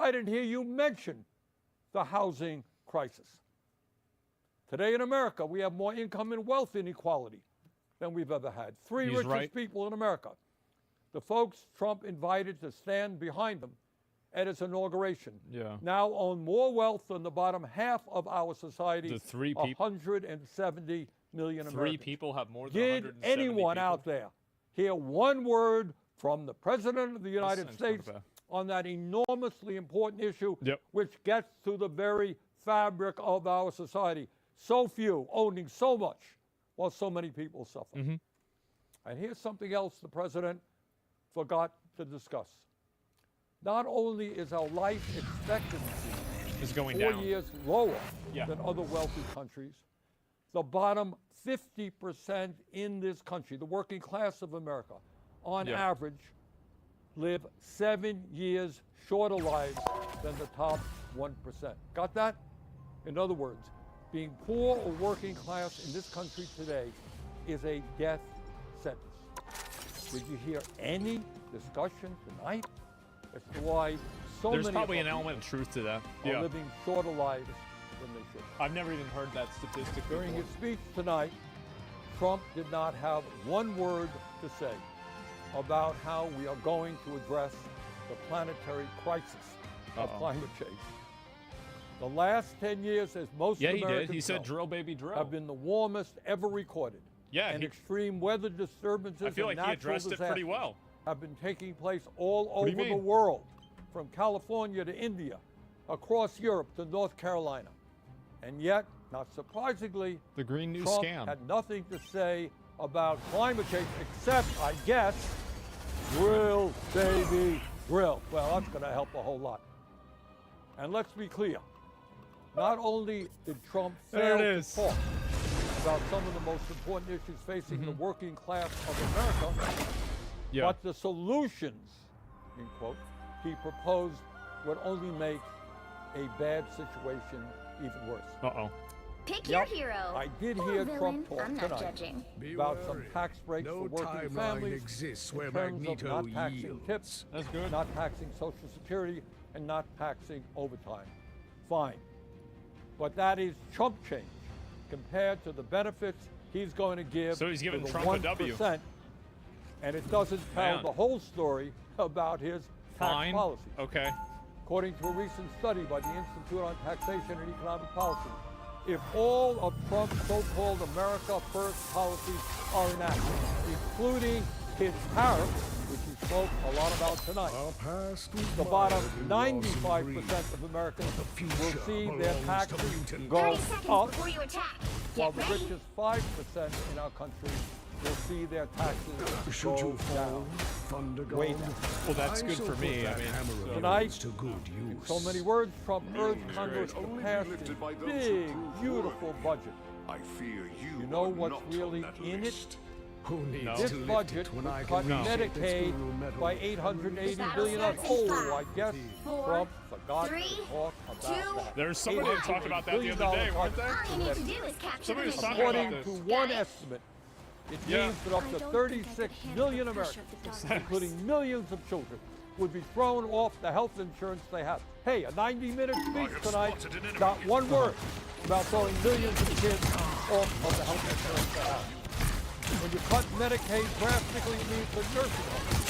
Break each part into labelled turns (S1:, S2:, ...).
S1: I didn't hear you mention the housing crisis. Today in America, we have more income and wealth inequality than we've ever had. Three
S2: He's
S1: richest
S2: right.
S1: people in America. The folks Trump invited to stand behind him at his inauguration now own more wealth than the bottom half of our society,
S2: The three people.
S1: 170 million
S2: Three
S1: Americans.
S2: people have more than
S1: Did
S2: 170
S1: anyone
S2: people?
S1: out there hear one word from the President of the United
S2: sounds
S1: States
S2: kinda
S1: on that enormously important issue,
S2: Yep.
S1: which gets to the very fabric of our society? So few owning so much while so many people suffer.
S2: Mm-hmm.
S1: And here's something else the President forgot to discuss. Not only is our life expectancy
S2: It's going
S1: 4
S2: down.
S1: years lower
S2: Yeah.
S1: than other wealthy countries, the bottom 50% in this country, the working class of America, on
S2: Yeah.
S1: average, live 7 years shorter lives than the top 1%. Got that? In other words, being poor or working class in this country today is a death sentence. Did you hear any discussion tonight as to why so
S2: There's
S1: many
S2: probably
S1: of
S2: an
S1: our
S2: element of truth to that.
S1: people are living shorter lives than they should?
S2: I've never even heard that statistic
S1: During
S2: before.
S1: his speech tonight, Trump did not have one word to say about how we are going to address the planetary crisis of climate change. The last 10 years, as most
S2: Yeah, he
S1: Americans
S2: did. He said,
S1: know,
S2: drill, baby, drill.
S1: have been the warmest ever recorded.
S2: Yeah,
S1: and
S2: he-
S1: extreme weather disturbances
S2: I feel
S1: and
S2: like he
S1: natural
S2: addressed it pretty
S1: disasters
S2: well.
S1: have been taking place all
S2: do you
S1: over the
S2: mean?
S1: world, from California to India, across Europe to North Carolina. And yet, not surprisingly,
S2: The Green New
S1: Trump
S2: Scam.
S1: had nothing to say about climate change except, I guess, drill, baby, drill. Well, that's going to help a whole lot. And let's be clear. Not only did Trump
S2: There
S1: fail
S2: it
S1: to
S2: is.
S1: talk about some of the most important issues facing the working class of America,
S2: Yeah.
S1: but the solutions, in quote, he proposed would only make a bad situation even worse.
S2: Uh-oh.
S3: Pick
S1: Yep,
S3: your hero.
S1: I did
S3: or
S1: hear
S3: villain.
S1: Trump talk
S3: I'm not
S1: tonight
S3: judging.
S1: about some tax breaks
S4: No
S1: for working
S4: timeline
S1: families
S4: exists
S1: in
S4: where
S1: terms of
S4: Magneto
S1: not taxing
S4: yields.
S1: tips,
S2: That's good.
S1: not taxing Social Security, and not taxing overtime. Fine. But that is chump change compared to the benefits he's going to give
S2: So he's
S1: to
S2: giving
S1: the
S2: Trump a W.
S1: 1%, and it doesn't tell
S2: Man.
S1: the whole story about his tax
S2: Fine.
S1: policy.
S2: Okay.
S1: According to a recent study by the Institute on Taxation and Economic Policy, if all of Trump's so-called America First policies are enacted, including his tariffs, which he spoke a lot about tonight,
S4: Our past was
S1: the bottom
S4: mired in loss and
S1: 95% of Americans will
S4: future
S1: see their
S4: belongs to
S1: taxes
S4: mutants.
S1: go
S3: 30 seconds
S1: up,
S3: before you attack.
S1: while
S3: Get
S1: the
S3: ready.
S1: richest 5% in our country will see their taxes
S4: Should
S1: go
S4: you fall,
S1: down.
S4: thunder
S1: Way
S4: gone?
S1: down.
S2: Well, that's
S4: I
S2: good
S4: shall
S2: for me.
S4: put
S2: I
S4: that
S2: mean,
S4: hammer of
S1: Tonight,
S4: yours to good use.
S1: In so many words, Trump urged Congress to
S5: only be
S1: pass this
S5: lifted by those who
S1: big,
S5: prove
S1: beautiful
S5: worthy.
S1: budget.
S5: I fear you.
S1: You know
S5: are
S1: what's
S5: not on
S1: really
S5: that
S1: in it?
S5: list.
S4: Who needs
S2: No.
S1: This
S4: to lift
S1: budget
S4: it when
S1: would
S4: I
S1: cut
S4: can reach it?
S1: Medicaid
S4: It's guru metal.
S1: by $880
S3: Battle
S1: billion.
S3: starts in
S1: Oh,
S3: five,
S1: I guess
S3: 4,
S1: Trump forgot
S3: 3,
S1: to talk about
S3: 2,
S1: that.
S2: There's somebody that talked about that the other day, weren't there?
S3: all you need to do is capture
S2: Somebody
S3: the
S2: was talking
S3: mission.
S2: about
S1: According
S2: this.
S1: to one estimate, it
S2: Yeah.
S1: means that up to 36 million Americans, including millions of children, would be thrown off the health insurance they have. Hey, a 90-minute speech
S5: have
S1: tonight,
S5: spotted an enemy.
S1: not one word about throwing millions of kids off of the health insurance they have. When you cut Medicaid drastically, it means the nursing homes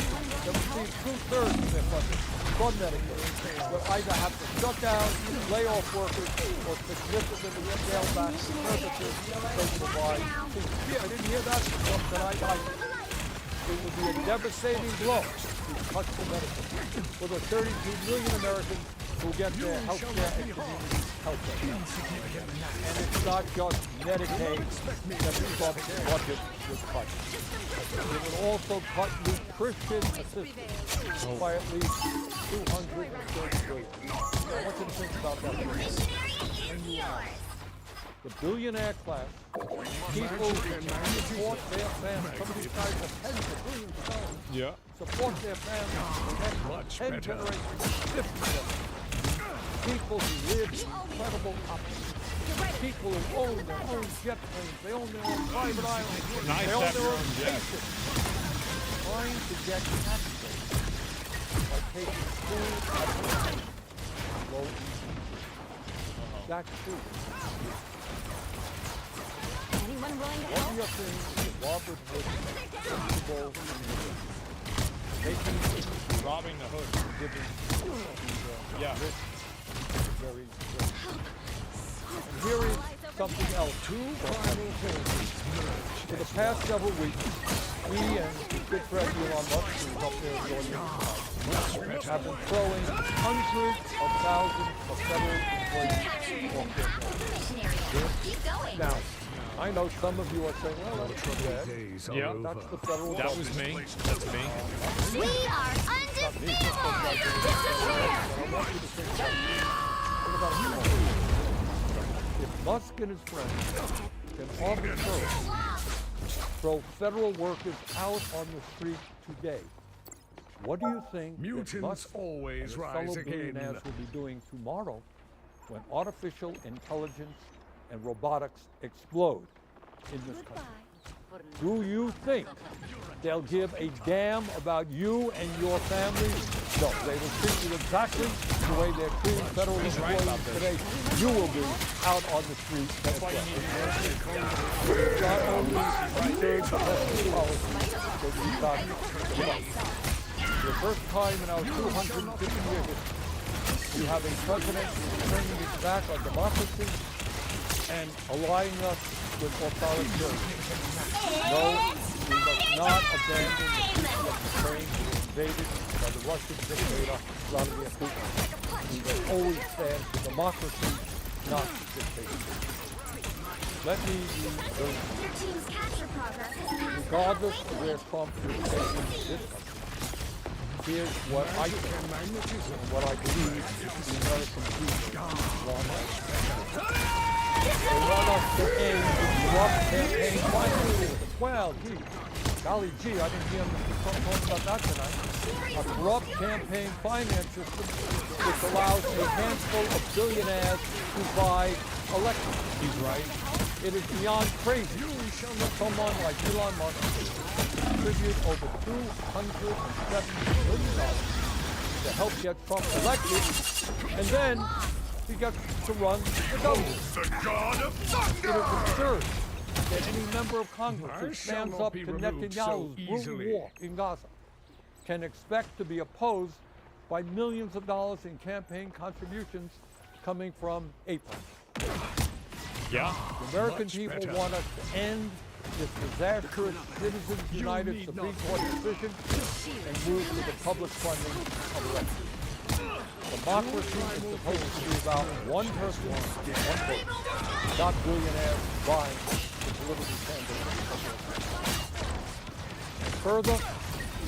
S1: that receive 2/3 of their budget from Medicaid will either have to shut down, lay off workers, or significantly scale back the services they provide. Yeah, I didn't hear that from tonight either. It would be a devastating blow to cut the Medicaid for the 32 million Americans who get their health care and community health care. And it's not just Medicaid that Trump's budget would cut. It would also cut nutrition assistance by at least $230 billion. I want you to think about that.
S3: Missionary, yours.
S1: The billionaire class, people who support their families, some of these guys have tens of billions of dollars,
S2: Yeah.
S1: support their families for the next 10 generations, 50 generations. People who live in incredible opulence. People who own their own jet planes, they own their own private islands,
S2: Nice
S1: they
S2: to
S1: own
S2: have
S1: their
S2: your
S1: own
S2: own jet.
S1: spaceships. Trying to get tax breaks by taking food out of the home That's true.
S3: Anyone willing to
S1: What
S3: help?
S1: do you think is Robert Hood's principal making
S2: Robbing the hood.
S1: giving
S2: Yeah.
S1: very good? And here is something else.
S4: Two final forces
S1: For the past several weeks, we and good friend Elon Musk, who's up there in the audience, have been throwing hundreds of thousands of federal employees off their jobs.
S3: Missionary. Keep going.
S1: Now, I know some of you are saying, well, that's too bad.
S4: days are
S2: Yeah.
S4: over.
S1: That's the federal
S2: That
S1: government.
S2: was me. That's me.
S3: We are undefeatable.
S1: I want you to think about it. If Musk and his friends can arbitrarily throw federal workers out on the street today, what do you think that
S4: Mutants
S1: Musk and
S4: always
S1: his
S4: rise
S1: fellow
S4: again.
S1: billionaires will be doing tomorrow when artificial intelligence and robotics explode in this country? Do you think they'll give a damn about you and your family? No, they will treat you exactly the way they're treating federal
S2: right
S1: employees
S2: about this.
S1: today. You will be out on the street. That's
S2: why you
S1: right.
S2: need
S1: Not only third domestic policy, but we've got for the first time in our 250 years, we have a president who's turning his back on democracy and aligning us with authoritarianism. No, we must not abandon the people of Ukraine who were invaded by the Russian dictator Vladimir Putin. We will always stand for democracy, not dictatorship. Let me be very clear.
S3: Your team's capture progress has passed
S1: Regardless of where Trump is taking this country, here's what I think and what I believe the American people want. They want us to end the corrupt campaign finance. Well, gee, golly gee, I didn't hear Mr. Trump talk about that tonight. A corrupt campaign finance system which allows a handful of billionaires to buy elections.
S2: He's right.
S1: It is beyond crazy that someone like Elon Musk contribute over $270 billion to help get Trump elected, and then he gets to run the government. It is absurd that any member of Congress
S4: I
S1: who
S4: shall
S1: stands
S4: not
S1: up
S4: be
S1: to
S4: removed so
S1: Netanyahu's brutal
S4: easily.
S1: war in Gaza can expect to be opposed by millions of dollars in campaign contributions coming from AIPAC.
S2: Yeah.
S1: The American
S4: Much
S1: people
S4: better.
S1: want us to end this disastrous Citizens United
S4: need
S1: Supreme
S4: not
S1: Court decision and move to the public funding of elections. Democracy is supposed to be about one person, one vote, not billionaires buying the political candidates. And further,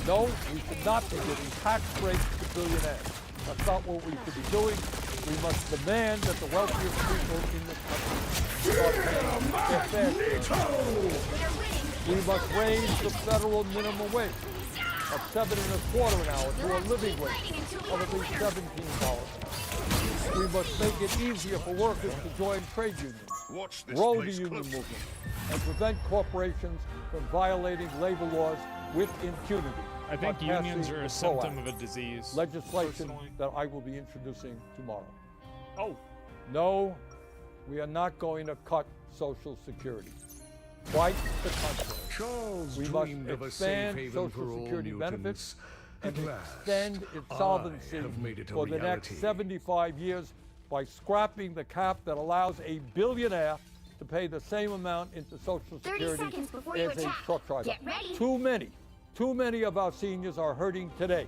S1: no, we should not be giving tax breaks to billionaires. That's not what we should be doing. We must demand that the wealthiest people in this country start paying their fair share. We must raise the federal minimum wage of $7.25 an hour to a living wage of at least $17. We must make it easier for workers to join trade unions, grow the union movement, and prevent corporations from violating labor laws with impunity.
S2: I think
S1: by
S2: unions
S1: passing
S2: are
S1: the
S2: a
S1: PRO
S2: symptom
S1: Act,
S2: of a disease.
S1: legislation
S2: personally.
S1: that I will be introducing tomorrow.
S2: Oh,
S1: No, we are not going to cut Social Security. Quite the contrary.
S4: Charles
S1: We must
S4: dreamed of a safe
S1: expand
S4: haven
S1: Social
S4: for all
S1: Security benefits
S4: mutants.
S1: and
S4: At last,
S1: extend its
S4: I
S1: solvency
S4: have made it a
S1: for the
S4: reality.
S1: next 75 years by scrapping the cap that allows a billionaire to pay the same amount into Social
S3: 30
S1: Security
S3: seconds before you
S1: as a
S3: attack.
S1: truck driver.
S3: Get ready.
S1: Too many of our seniors are hurting today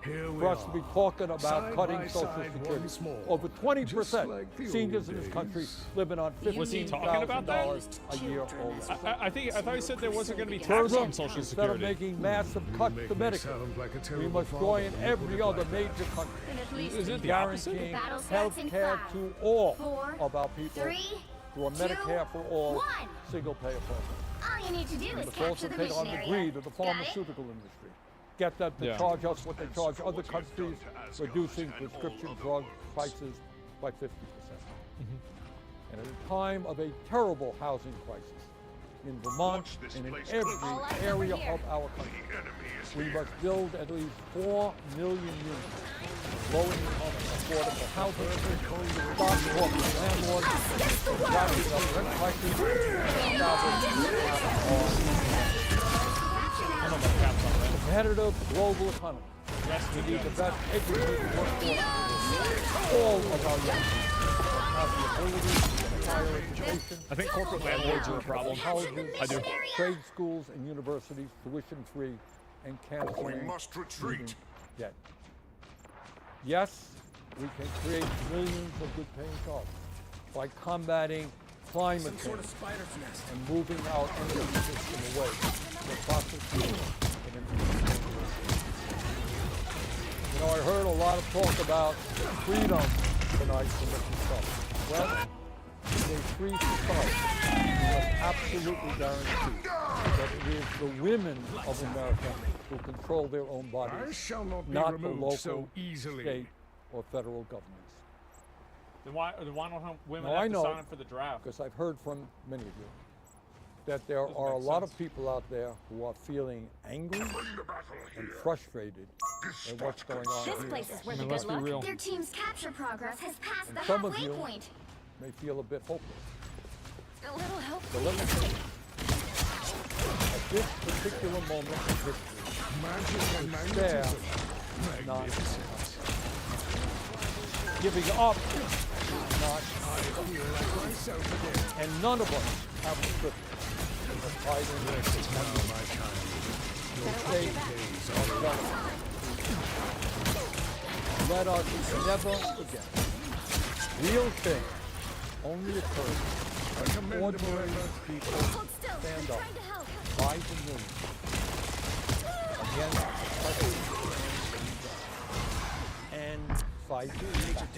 S4: Here we
S1: for us to be
S4: are,
S1: talking about
S4: side
S1: cutting
S4: by
S1: Social
S4: side
S1: Security.
S4: once more,
S1: Over 20%
S4: just like the
S1: seniors
S4: old
S1: in this country
S4: days.
S1: living on
S2: Was he talking about that?
S1: $15,000 a year or less.
S2: I thought he said there wasn't going to be tax
S1: Further,
S2: on Social
S1: instead of
S2: Security.
S1: making massive cuts
S4: make
S1: to
S4: me
S1: Medicare,
S4: sound like a
S1: we
S4: terrible
S1: must
S4: father
S1: join
S4: when you
S1: every
S4: put it
S1: other
S4: like that.
S1: major country
S2: Is it
S1: in
S2: the opposite?
S1: guaranteeing
S3: Battle
S1: health
S3: starts in
S1: care
S3: 5,
S1: to all
S3: 4,
S1: of our people
S3: 3,
S1: through a
S3: 2,
S1: Medicare for all
S3: 1.
S1: single-payer program.
S3: All you need to do
S1: We
S3: is
S1: must
S3: capture
S1: also
S3: the
S1: take on
S3: mission
S1: the
S3: area.
S1: greed of the
S3: Got it?
S1: pharmaceutical industry. Get them to
S2: Yeah.
S1: charge us what they charge other countries, reducing prescription drug prices by 50%. And at a time of a terrible housing crisis, in Vermont, and in every area of our country. We must build at least 4 million units of low-income affordable housing, stop corporate landlords from driving up rent prices, and establish a competitive global economy. We need the best educated workforce. All of our young people have the ability to get a higher education.
S2: I think corporate landlords are a problem.
S1: Colleges,
S2: I do.
S1: trade schools, and universities tuition-free and canceling
S5: must retreat.
S1: student debt. Yes, we can create millions of good-paying jobs by combating climate change and moving our energy system away from fossil fuels and into You know, I heard a lot of talk about freedom tonight from Mr. Trump. Well, in a free society, we must absolutely guarantee that it is the women of America who control their own
S4: I
S1: bodies,
S4: shall not be
S1: not the
S4: removed
S1: local,
S4: so easily.
S1: state, or federal governments.
S2: Then why don't women
S1: Now,
S2: have
S1: I
S2: to
S1: know-
S2: sign up for the draft?
S1: Because I've heard from many of you that there are a
S2: make
S1: lot
S2: sense.
S1: of people out there who are feeling angry and frustrated at what's going on
S3: This
S1: here.
S3: place is where the
S2: let's
S3: good
S2: be
S3: luck.
S2: real.
S3: Their team's capture progress has passed the
S1: some of
S3: halfway
S1: you-
S3: point.
S1: May feel a bit hopeless.
S3: A little hope.
S1: So let me tell you, at this particular moment in history,
S4: Magic and
S1: there,
S4: magnetism.
S1: not
S4: Magnificent.
S1: giving up, not,
S4: I feel like myself again.
S1: and none of us have the privilege of fighting
S4: Now, my child, your
S1: state
S4: days
S1: of
S4: are
S1: government. Let us never forget, real change only occurs when ordinary people
S3: Hold still. I'm
S1: stand up
S3: trying to help.
S1: by the millions against oppression and fight back.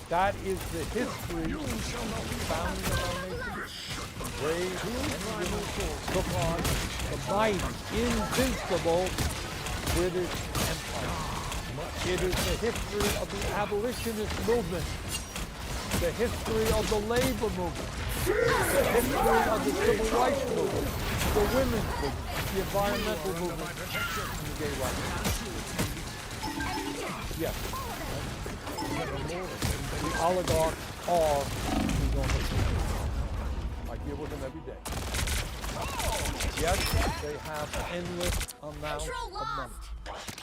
S1: That is the history of the founding of our nation. Brave and women took on the mighty, invincible British Empire. It is the history of the abolitionist movement, the history of the labor movement, the history of the civil rights movement, the women's movement, the environmental movement, and the gay rights movement. Yes. The oligarchs are enormous. I deal with them every day. Yes, they have endless amounts
S3: Control
S1: of money.
S3: lost.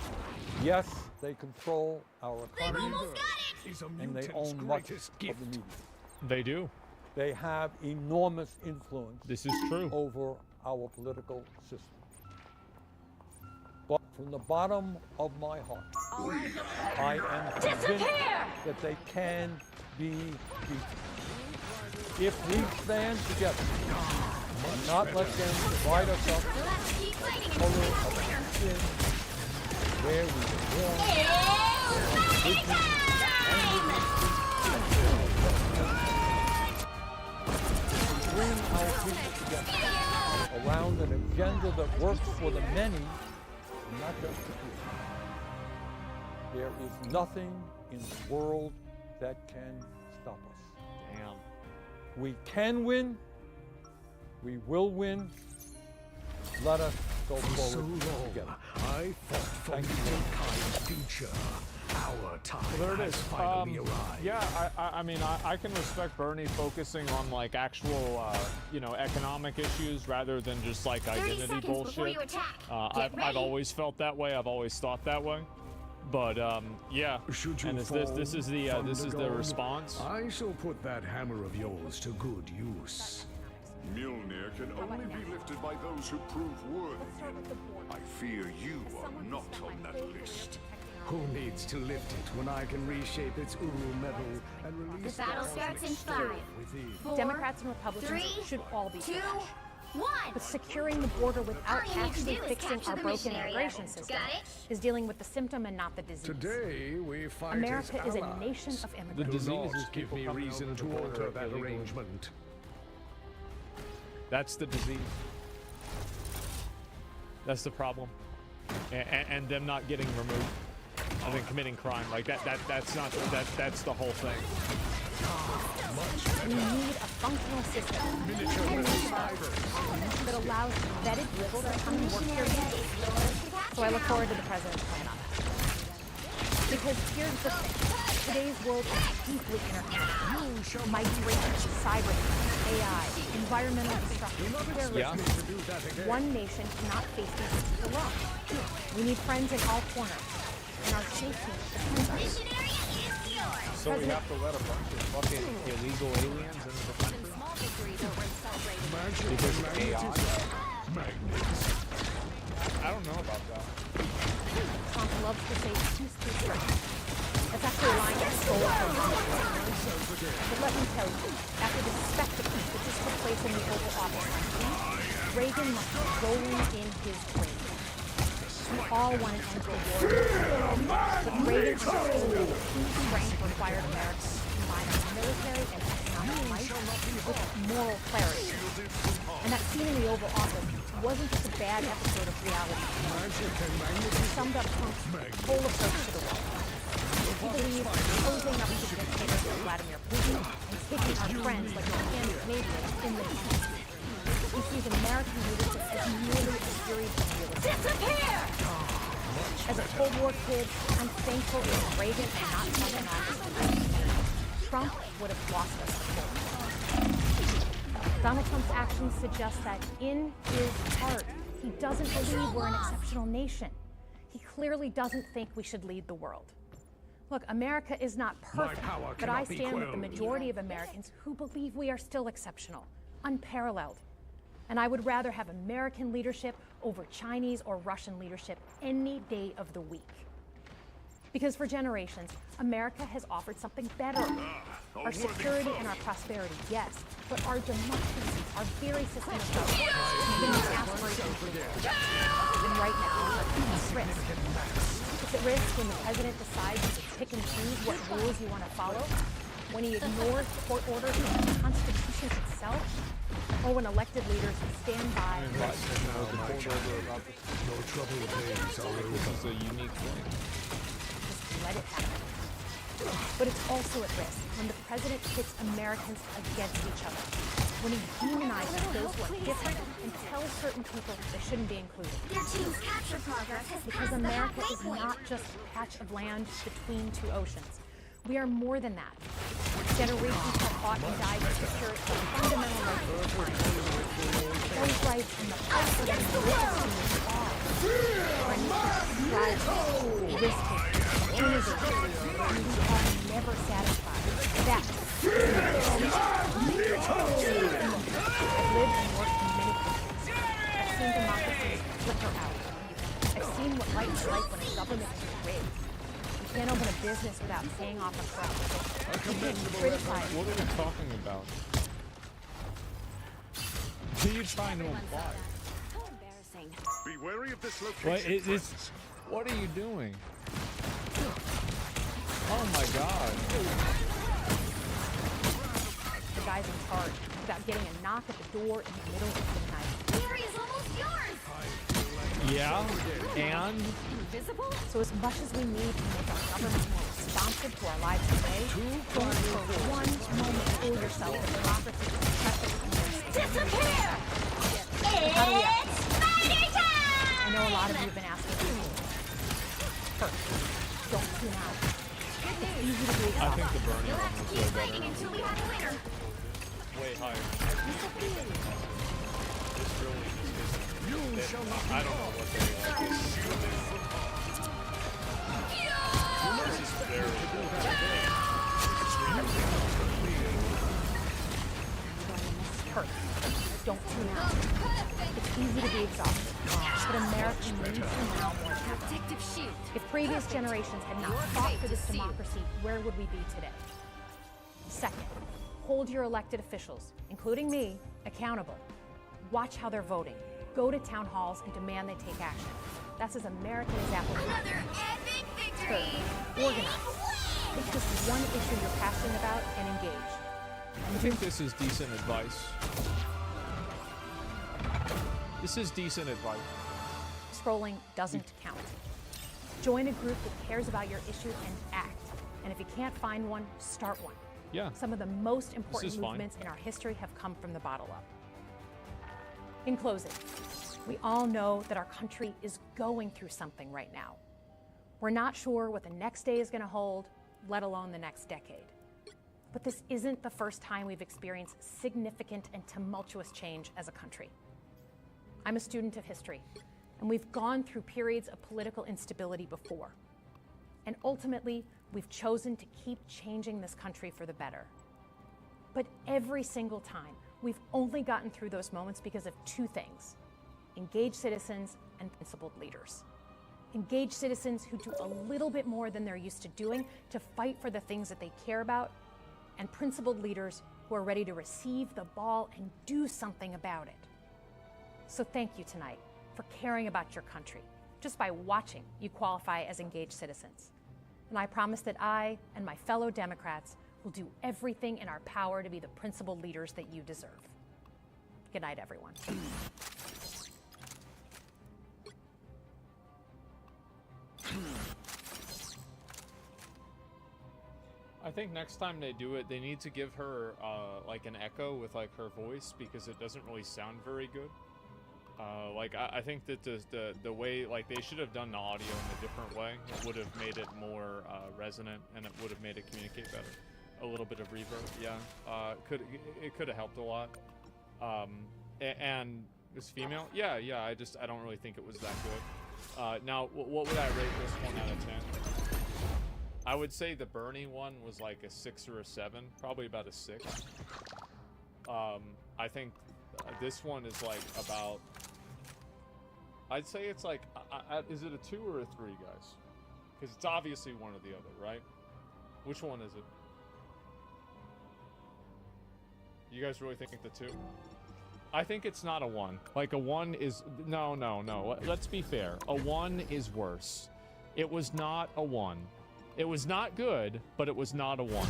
S1: Yes, they control our
S3: They've
S1: economy
S3: almost got it.
S4: is a
S1: and they
S4: mutant's
S1: own much
S4: greatest
S1: of the
S4: gift.
S1: media.
S2: They do.
S1: They have enormous influence
S2: This is true.
S1: over our political system. But from the bottom of my heart, I am convinced that they can be beaten. If we stand together and not let them divide us up
S3: Let's keep fighting.
S1: in color of sin, where we were born, bring our people together around an agenda that works for the many and not just the few. There is nothing in the world that can stop us.
S2: Damn.
S1: We can win. We will win. Let us go
S4: For so
S1: forward
S4: long,
S1: together.
S4: I fought for
S1: Thank you.
S4: mankind's future. Our time
S2: There it
S4: has
S2: is.
S4: finally arrived.
S2: Yeah, I mean, I can respect Bernie focusing on like actual, economic issues rather than just like
S3: 30
S2: identity
S3: seconds
S2: bullshit.
S3: before you attack. Get
S2: I've
S3: ready.
S2: always felt that way. I've always thought that way. But yeah.
S4: Should you
S2: And is
S4: fall,
S2: this is the
S4: Thunderdog,
S2: response?
S4: I shall put that hammer of yours to good use.
S5: Mjolnir can only be lifted by those who prove worthy. I fear you are not on that list.
S4: Who needs to lift it when I can reshape its Uru metal and release
S3: The battle starts in 5,
S4: within?
S3: 4,
S6: Democrats and Republicans
S3: 3,
S6: should all be
S3: 2,
S6: trash.
S3: 1.
S6: But securing the border without
S3: All you need to
S6: actually
S3: do is
S6: fixing
S3: capture
S6: our
S3: the
S6: broken
S3: mission area.
S6: immigration system
S3: Got it?
S6: is dealing with the symptom and not the disease.
S4: Today we fight
S6: America
S4: as
S6: is a
S4: allies.
S6: nation of
S2: The
S6: immigrants.
S2: disease
S4: Do
S2: is
S4: not give
S2: people
S4: me
S2: coming
S4: reason
S2: over
S4: to
S2: the border
S4: alter that
S2: illegally.
S4: arrangement.
S2: That's the disease. That's the problem. And them not getting removed. And then committing crime. Like that's not that's the whole thing.
S6: We need a functional system that allows vetted people to come and work here legally. So I look forward to the president's plan on that. Because here's the thing. Today's world is deeply interconnected. Migration, cyber, AI, environmental destruction, terrorism. One nation cannot face these issues alone. We need friends in all corners. And our safety depends on it.
S2: So we have to let a bunch of fucking illegal aliens into the country?
S3: Small victories over and celebrated.
S2: Because of AI? I don't know about that.
S6: Trump loves to say peace through strength. That's actually a line that's stole from But let me tell you, after the spectacle that just took place in the Oval Office last week, Reagan must be rolling in his grave. We all want an end to the war, but Reagan understood that the true strength required America to combine our military and economic might with moral clarity. And that scene in the Oval Office wasn't just a bad episode of reality. It summed up Trump's whole approach to the world. He believes posing up to dictators like Vladimir Putin and taking our friends like Japan and Canadians in the heat. He sees American leadership as merely a series of realism.
S3: Disappear!
S6: As a Cold War kid, I'm thankful it was Reagan and not Trump in office. Trump would have lost us before. Donald Trump's actions suggest that in his heart, he doesn't believe we're an exceptional nation. He clearly doesn't think we should lead the world. Look, America is not perfect, but I stand with the majority of Americans who believe we are still exceptional, unparalleled. And I would rather have American leadership over Chinese or Russian leadership any day of the week. Because for generations, America has offered something better. Our security and our prosperity, yes, but our democracy, our very system of government, has been aspirations rejected. And right now, it's at risk. It's at risk when the president decides to pick and choose what rules you want to follow, when he ignores court orders and the Constitution itself, or when elected leaders stand by.
S2: No trouble days are over. This is a unique thing.
S6: Just let it happen. But it's also at risk when the president pits Americans against each other, when he demonizes those who are different and tells certain people they shouldn't be included.
S3: Your team's capture progress has
S6: Because
S3: passed the
S6: America
S3: halfway
S6: is
S3: point.
S6: not just a patch of land between two oceans. We are more than that. Generations have fought and died to secure the fundamental rights of humanity. Those rights and the fight for them to live are our nation strives for risk-taking, innovation, and we are never satisfied. That's I've lived and worked in many countries. I've seen democracies flicker out. I've seen what life is like when a government is rigged. You can't open a business without paying off a corrupt official. You can't criticize.
S2: What are we talking about? What are you trying to imply?
S3: How embarrassing.
S5: Be wary of this
S2: What
S5: location.
S2: is? What are you doing? Oh my God!
S6: The guy's in charge without getting a knock at the door in the middle of the night.
S3: The area's almost yours.
S2: Yeah, and
S3: Invisible?
S6: So as much as we need to make our government more responsive to our lives today, don't for one moment fool yourself that democracy is precious and there's
S3: Disappear!
S6: How do we act?
S3: It's spider time!
S6: I know a lot of you have been asking me. First, don't tune out. It's easy to be
S2: I think
S6: exhausted.
S2: the Bernie
S3: You'll
S2: one
S3: have to
S2: was
S3: keep
S2: way
S3: fighting
S2: better.
S3: until we have a winner.
S2: Way higher. This really is. I don't know what they like. This is very.
S6: First, don't tune out. It's easy to be exhausted, but America needs to now more than ever.
S3: Protective shield.
S6: If previous generations had not fought for this democracy, where would we be today? Second, hold your elected officials, including me, accountable. Watch how they're voting. Go to town halls and demand they take action. That's as American as apples.
S3: Another epic
S6: Third,
S3: victory!
S6: organize. Pick just one issue you're passionate about and engage.
S2: I think this is decent advice. This is decent advice.
S6: Scrolling doesn't count. Join a group that cares about your issue and act. And if you can't find one, start one.
S2: Yeah.
S6: Some of the most important
S2: is fine.
S6: movements in our history have come from the bottom up. In closing, we all know that our country is going through something right now. We're not sure what the next day is going to hold, let alone the next decade. But this isn't the first time we've experienced significant and tumultuous change as a country. I'm a student of history, and we've gone through periods of political instability before. And ultimately, we've chosen to keep changing this country for the better. But every single time, we've only gotten through those moments because of two things: engaged citizens and principled leaders. Engaged citizens who do a little bit more than they're used to doing to fight for the things that they care about, and principled leaders who are ready to receive the ball and do something about it. So thank you tonight for caring about your country. Just by watching, you qualify as engaged citizens. And I promise that I and my fellow Democrats will do everything in our power to be the principled leaders that you deserve. Good night, everyone.
S2: I think next time they do it, they need to give her like an echo with like her voice, because it doesn't really sound very good. I think that the way, like, they should have done the audio in a different way. It would have made it more resonant, and it would have made it communicate better. A little bit of reverb, yeah. It could have helped a lot. And it's female, yeah. I don't really think it was that good. Now, what would I rate this 1 out of 10? I would say the Bernie one was like a 6 or a 7, probably about a 6. I think this one is like about, I'd say it's like, is it a 2 or a 3, guys? Because it's obviously one or the other, right? Which one is it? You guys really think the 2? I think it's not a 1. Like, a 1 is, no. Let's be fair. A 1 is worse. It was not a 1. It was not good, but it was not a 1.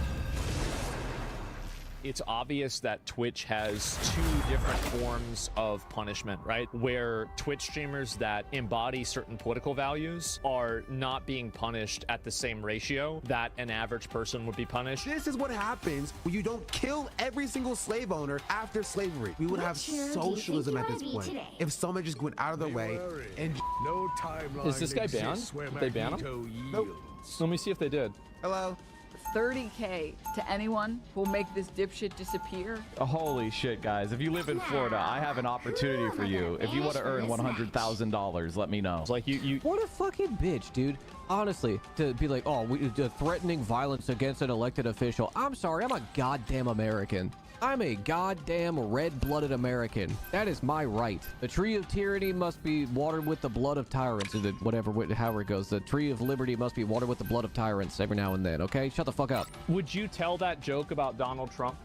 S2: It's obvious that Twitch has 2 different forms of punishment, right? Where Twitch streamers that embody certain political values are not being punished at the same ratio that an average person would be punished.
S7: This is what happens when you don't kill every single slave owner after slavery. We would have socialism at this point if someone just went out of their way and
S4: No timeline
S2: Is this guy banned?
S4: exists where
S2: Did they ban him?
S4: Magneto
S7: Nope.
S4: yields.
S2: Let me see if they did.
S7: hello.
S8: 30K to anyone who will make this dipshit disappear.
S9: Holy shit, guys. If you live in Florida, I have an opportunity for you. If you want to earn $100,000, let me know.
S2: It's like you
S10: What a fucking bitch, dude. Honestly, to be like, oh, threatening violence against an elected official. I'm sorry, I'm a goddamn American. I'm a goddamn red-blooded American. That is my right. The tree of tyranny must be watered with the blood of tyrants, or however it goes. The tree of liberty must be watered with the blood of tyrants every now and then, okay? Shut the fuck up.
S2: Would you tell that joke about Donald Trump?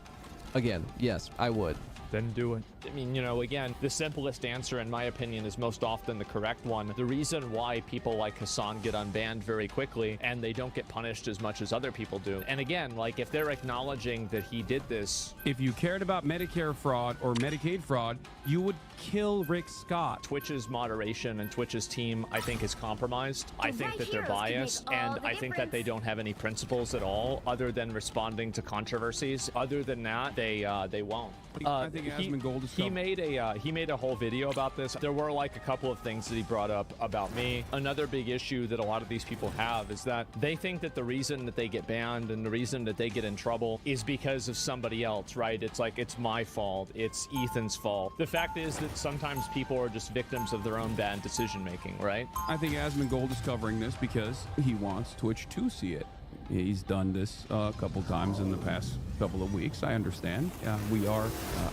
S10: Again, yes, I would.
S2: Then do it. I mean, you know, again, the simplest answer, in my opinion, is most often the correct one. The reason why people like Hassan get unbanned very quickly and they don't get punished as much as other people do. And again, like, if they're acknowledging that he did this.
S11: If you cared about Medicare fraud or Medicaid fraud, you would kill Rick Scott.
S2: Twitch's moderation and Twitch's team, I think, is compromised. I think that they're biased, and I think that they don't have any principles at all other than responding to controversies. Other than that, they won't.
S11: I think Asmongold is
S2: he made a whole video about this. There were like a couple of things that he brought up about me. Another big issue that a lot of these people have is that they think that the reason that they get banned and the reason that they get in trouble is because of somebody else, right? It's like, it's my fault, it's Ethan's fault. The fact is that sometimes people are just victims of their own bad decision making, right?
S11: I think Asmongold is covering this because he wants Twitch to see it. He's done this a couple times in the past couple of weeks. I understand. We are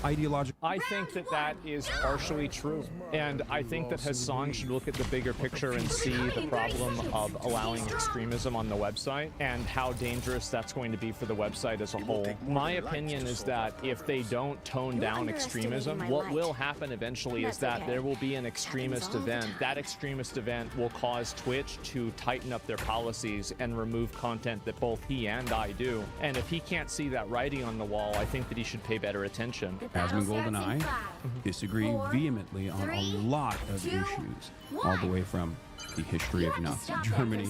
S11: ideological.
S2: I think that that is partially true. And I think that Hassan should look at the bigger picture and see the problem of allowing extremism on the website and how dangerous that's going to be for the website as a whole. My opinion is that if they don't tone down extremism, what will happen eventually is that there will be an extremist event. That extremist event will cause Twitch to tighten up their policies and remove content that both he and I do. And if he can't see that writing on the wall, I think that he should pay better attention.
S11: Asmongold and I disagree vehemently on a lot of issues, all the way from the history of Nazi Germany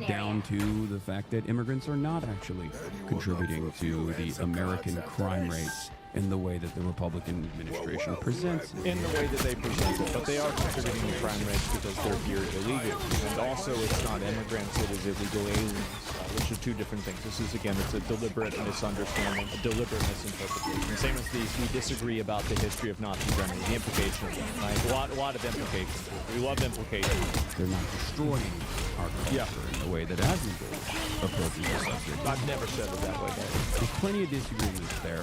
S11: down to the fact that immigrants are not actually contributing to the American crime rates in the way that the Republican administration presents it.
S2: In the way that they present it, but they are contributing to crime rates because they're here illegally. And also, it's not immigrants, it is illegal aliens, which are two different things. This is, again, it's a deliberate misunderstanding, a deliberate misinterpretation. Same as these, we disagree about the history of Nazi Germany, the implications, right? A lot of implications. We love implications.
S11: They're not destroying our culture in the way that Asmongold approaches the subject.
S2: I've never said it that way, Dave.
S11: There's plenty of disagreements there.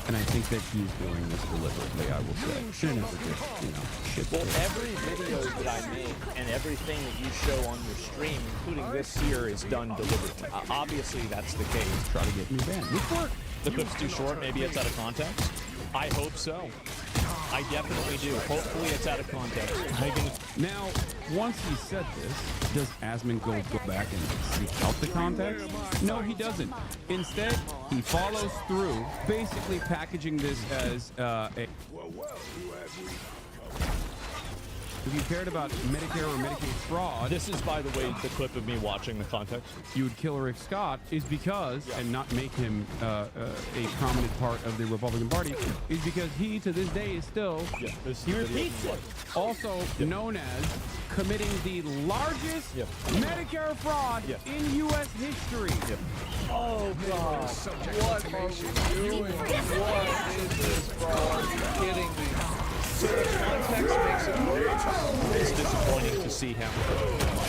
S11: And I think that he's doing this deliberately, I will say. Shouldn't have just, shit.
S2: Well, every video that I make and everything that you show on your stream, including this here, is done deliberately. Obviously, that's the case.
S11: Try to get me banned. Which worked.
S2: The clip's too short. Maybe it's out of context. I hope so. I definitely do. Hopefully, it's out of context.
S11: Now, once he said this, does Asmongold go back and seek out the context? No, he doesn't. Instead, he follows through, basically packaging this as a... If you cared about Medicare or Medicaid fraud...
S2: This is, by the way, the clip of me watching the context.
S11: You would kill Rick Scott is because, and not make him a prominent part of the Republican Party, is because he, to this day, is still... he repeats it. Also known as committing the largest Medicare fraud in U.S. history.
S1: Oh, God. What are we doing? What is this fraud? Are you kidding me? So the context makes it worse.
S2: It's disappointing to see him.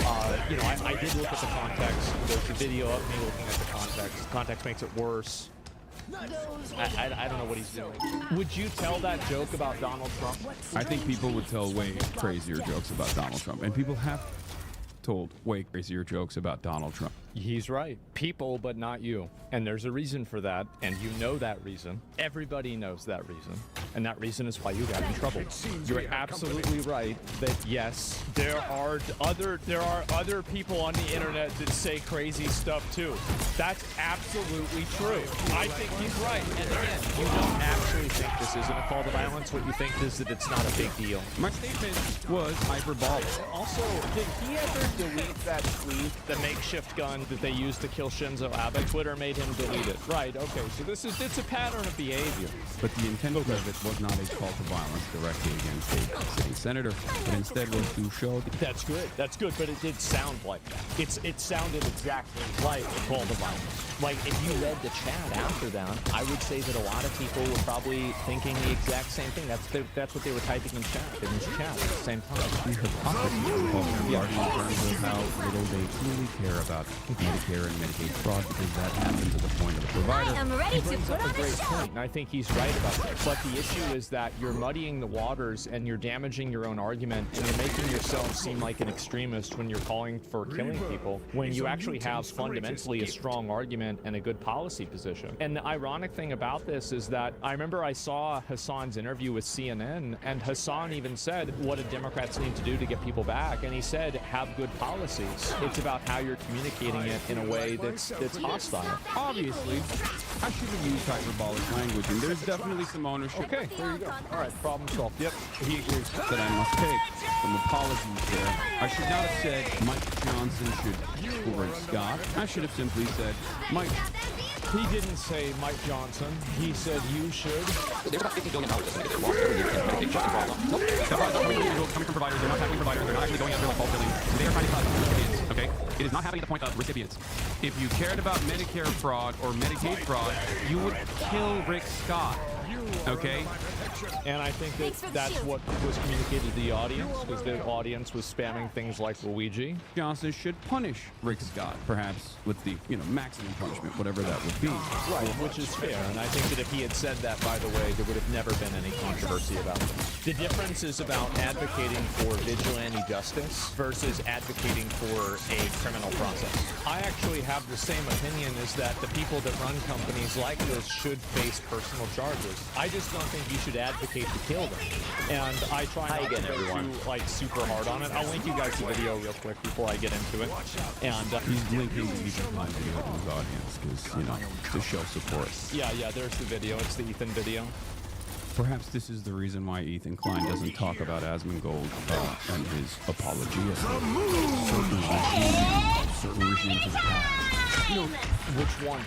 S2: I did look at the context. There's a video of me looking at the context. The context makes it worse. I don't know what he's doing. Would you tell that joke about Donald Trump?
S11: I think people would tell way crazier jokes about Donald Trump. And people have told way crazier jokes about Donald Trump.
S2: He's right. People, but not you. And there's a reason for that, and you know that reason. Everybody knows that reason. And that reason is why you got in trouble. You're absolutely right that yes, there are other people on the internet that say crazy stuff too. That's absolutely true. I think he's right. And again, you don't actually think this isn't a call to violence. What you think is that it's not a big deal.
S11: My statement was hyperbolic.
S2: Also, did he ever delete that tweet, the makeshift gun that they used to kill Shinzo Abe? Twitter made him delete it. Right, okay, so it's a pattern of behavior.
S11: But the intent of it was not a call to violence directly against a sitting senator, but instead was to show...
S2: That's good, but it did sound like that. It sounded exactly like a call to violence. Like, if you read the chat after that, I would say that a lot of people were probably thinking the exact same thing. That's what they were typing in this chat at the same time.
S11: The hypocrisy of the party in terms of how little they truly care about Medicare and Medicaid fraud, because that happens at the point of the provider.
S3: I am ready to put on
S2: a great
S3: a show.
S2: point, and I think he's right about that. But the issue is that you're muddying the waters and you're damaging your own argument, and you're making yourself seem like an extremist when you're calling for killing people, when you actually have fundamentally a strong argument and a good policy position. And the ironic thing about this is that I remember I saw Hassan's interview with CNN, and Hassan even said what do Democrats need to do to get people back, and he said have good policies. It's about how you're communicating it in a way that's hostile.
S11: Obviously, I should have used hyperbolic language, and there's definitely some ownership.
S2: Okay, there you go. All right, problem solved. Yep, he agrees.
S11: That I must take some apologies there. I should not have said Mike Johnson should kill Rick Scott. I should have simply said Mike.
S2: He didn't say Mike Johnson. He said you should.
S12: They were about $50 billion estimated their loss for the Medicaid problem. Nope. They're not coming from providers. They're not tapping providers. They're not actually going after like $12 billion. They are trying to cut recipients. Okay? It is not happening at the point of recipients.
S11: If you cared about Medicare fraud or Medicaid fraud, you would kill Rick Scott. Okay?
S2: And I think that's what was communicated to the audience, because the audience was spamming things like Luigi.
S11: Johnson should punish Rick Scott, perhaps with the, maximum punishment, whatever that would be.
S2: Right, which is fair. And I think that if he had said that, by the way, there would have never been any controversy about it. The difference is about advocating for vigilante justice versus advocating for a criminal process. I actually have the same opinion, is that the people that run companies like this should face personal charges. I just don't think you should advocate to kill them. And I try not to go too, like, super hard on it. I'll link you guys the video real quick before I get into it. And
S11: he's linking the Ethan Klein video to his audience because, you know, to show support.
S2: yeah, there's the video. It's the Ethan video.
S11: Perhaps this is the reason why Ethan Klein doesn't talk about Asmongold and his apology of certain regimes of the past.
S2: Which one?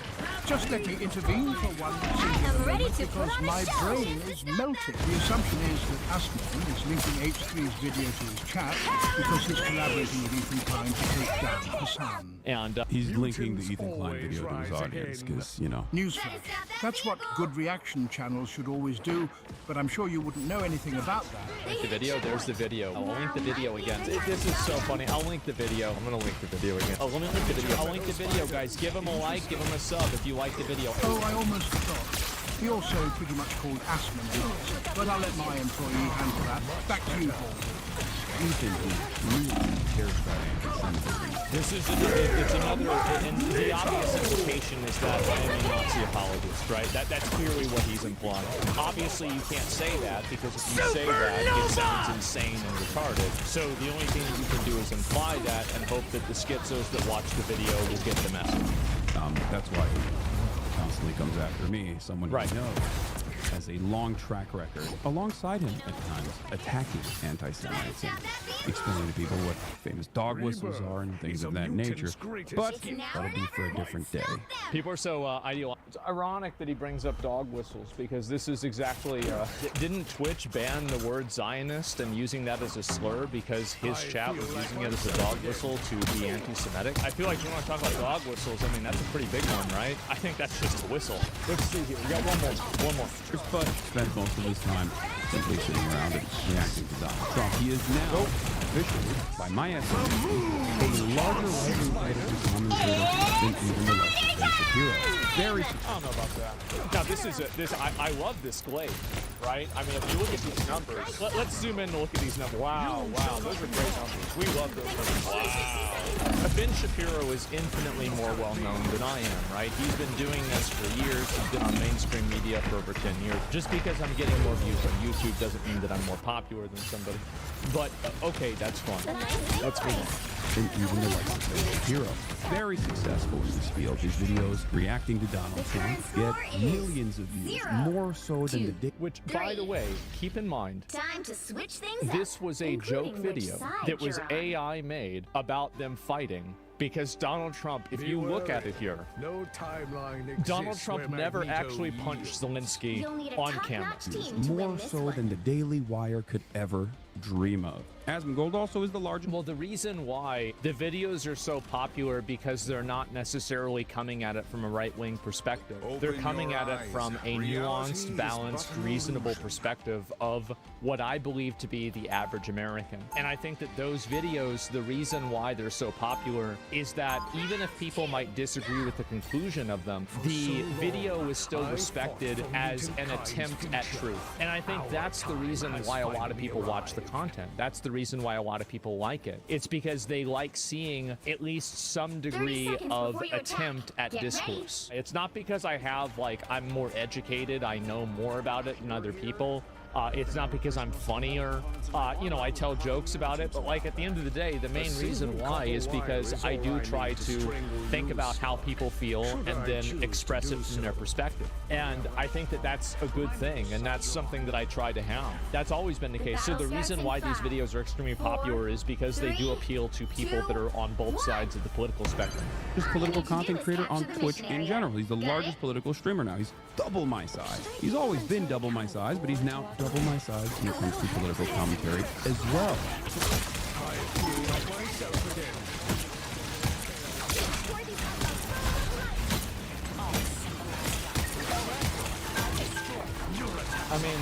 S13: Just let me intervene for one single moment because my brain is melting. The assumption is that Asmon is linking H3's video to his chat because he's collaborating with Ethan Klein to take down Hassan.
S2: And
S11: he's linking the Ethan Klein video to his audience because, you know.
S13: Newsflash. That's what good reaction channels should always do, but I'm sure you wouldn't know anything about that.
S2: Link the video. There's the video. I'll link the video again. This is so funny. I'll link the video. I'm gonna link the video again. Oh, let me link the video. I'll link the video, guys. Give him a like. Give him a sub if you like the video.
S13: Oh, I almost forgot. He also pretty much called Asmon nuts, but I'll let my employee handle that. Back to you, Paul.
S11: Ethan really cares about anti-Semitism.
S2: This is it's another, and the obvious implication is that I am a Nazi apologist, right? That's clearly what he's implying. Obviously, you can't say that because if you say that, it sounds insane and retarded. So the only thing you can do is imply that and hope that the schizos that watch the video will get the message.
S11: That's why he constantly comes after me, someone
S2: right.
S11: who knows has a long track record alongside him at times attacking anti-Semites and explaining to people what famous dog whistles are and things of that nature. But that'll be for a different day.
S2: People are so ideological. It's ironic that he brings up dog whistles because this is exactly didn't Twitch ban the word Zionist and using that as a slur because his chat was using it as a dog whistle to be anti-Semitic? I feel like you want to talk about dog whistles, I mean that's a pretty big one, right? I think that's just a whistle. Let's see here. We got one more.
S11: But spent most of his time simply sitting around and reacting to Donald Trump. He is now officially, by my estimate, a larger rising title commentator than even the less expensive hero. Very.
S2: I don't know about that. Now this is I love this glade, right? I mean, if you look at these numbers, let's zoom in and look at these numbers. Wow, those are great numbers. We love those numbers. Wow. Ben Shapiro is infinitely more well-known than I am, right? He's been doing this for years. He's been on mainstream media for over 10 years. Just because I'm getting more views on YouTube doesn't mean that I'm more popular than somebody. But, okay, that's fun. Let's move on.
S11: And even the likes of Ben Shapiro, very successful in this field. His videos reacting to Donald Trump get millions of views, more so than the day.
S2: Which, by the way, keep in mind,
S3: Time to switch things
S2: this was a joke video that was AI made about them fighting. Because Donald Trump, if you look at it here,
S4: no timeline exists
S2: Donald Trump never actually punched Zelensky on camera.
S11: More so than the Daily Wire could ever dream of. Asmongold also is the largest.
S2: Well, the reason why the videos are so popular because they're not necessarily coming at it from a right-wing perspective. They're coming at it from a nuanced, balanced, reasonable perspective of what I believe to be the average American. And I think that those videos, the reason why they're so popular is that even if people might disagree with the conclusion of them, the video is still respected as an attempt at truth. And I think that's the reason why a lot of people watch the content. That's the reason why a lot of people like it. It's because they like seeing at least some degree of attempt at discourse. It's not because I'm more educated, I know more about it than other people. It's not because I'm funnier, I tell jokes about it, but at the end of the day, the main reason why is because I do try to think about how people feel and then express it from their perspective. And I think that that's a good thing, and that's something that I try to have. That's always been the case. So the reason why these videos are extremely popular is because they do appeal to people that are on both sides of the political spectrum.
S11: Just political content creator on Twitch in general. He's the largest political streamer now. He's double my size. He's always been double my size, but he's now double my size when it comes to political commentary as well.
S2: I mean,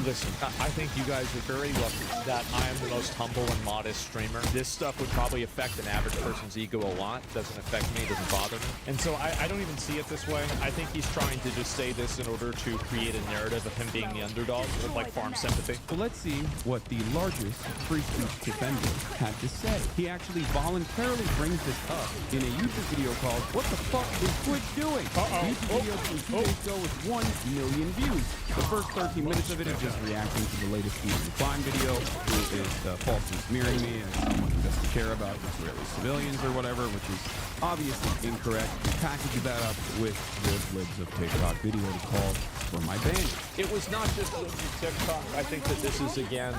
S2: Listen, I think you guys are very lucky that I am the most humble and modest streamer. This stuff would probably affect an average person's ego a lot. Doesn't affect me, doesn't bother me. And so I don't even see it this way. I think he's trying to just say this in order to create a narrative of him being the underdog, with like farm sympathy.
S11: Well, let's see what the largest free speech defender had to say. He actually voluntarily brings this up in a YouTube video called "What the fuck is Twitch doing?" YouTube video from 2 days ago with 1 million views. The first 13 minutes of it is just reacting to the latest Ethan Klein video, who is falsely smearing me as someone who doesn't care about Israeli civilians or whatever, which is obviously incorrect. He packages that up with this Libs of TikTok video to call for my ban.
S2: It was not just Libs of TikTok. I think that this is, again,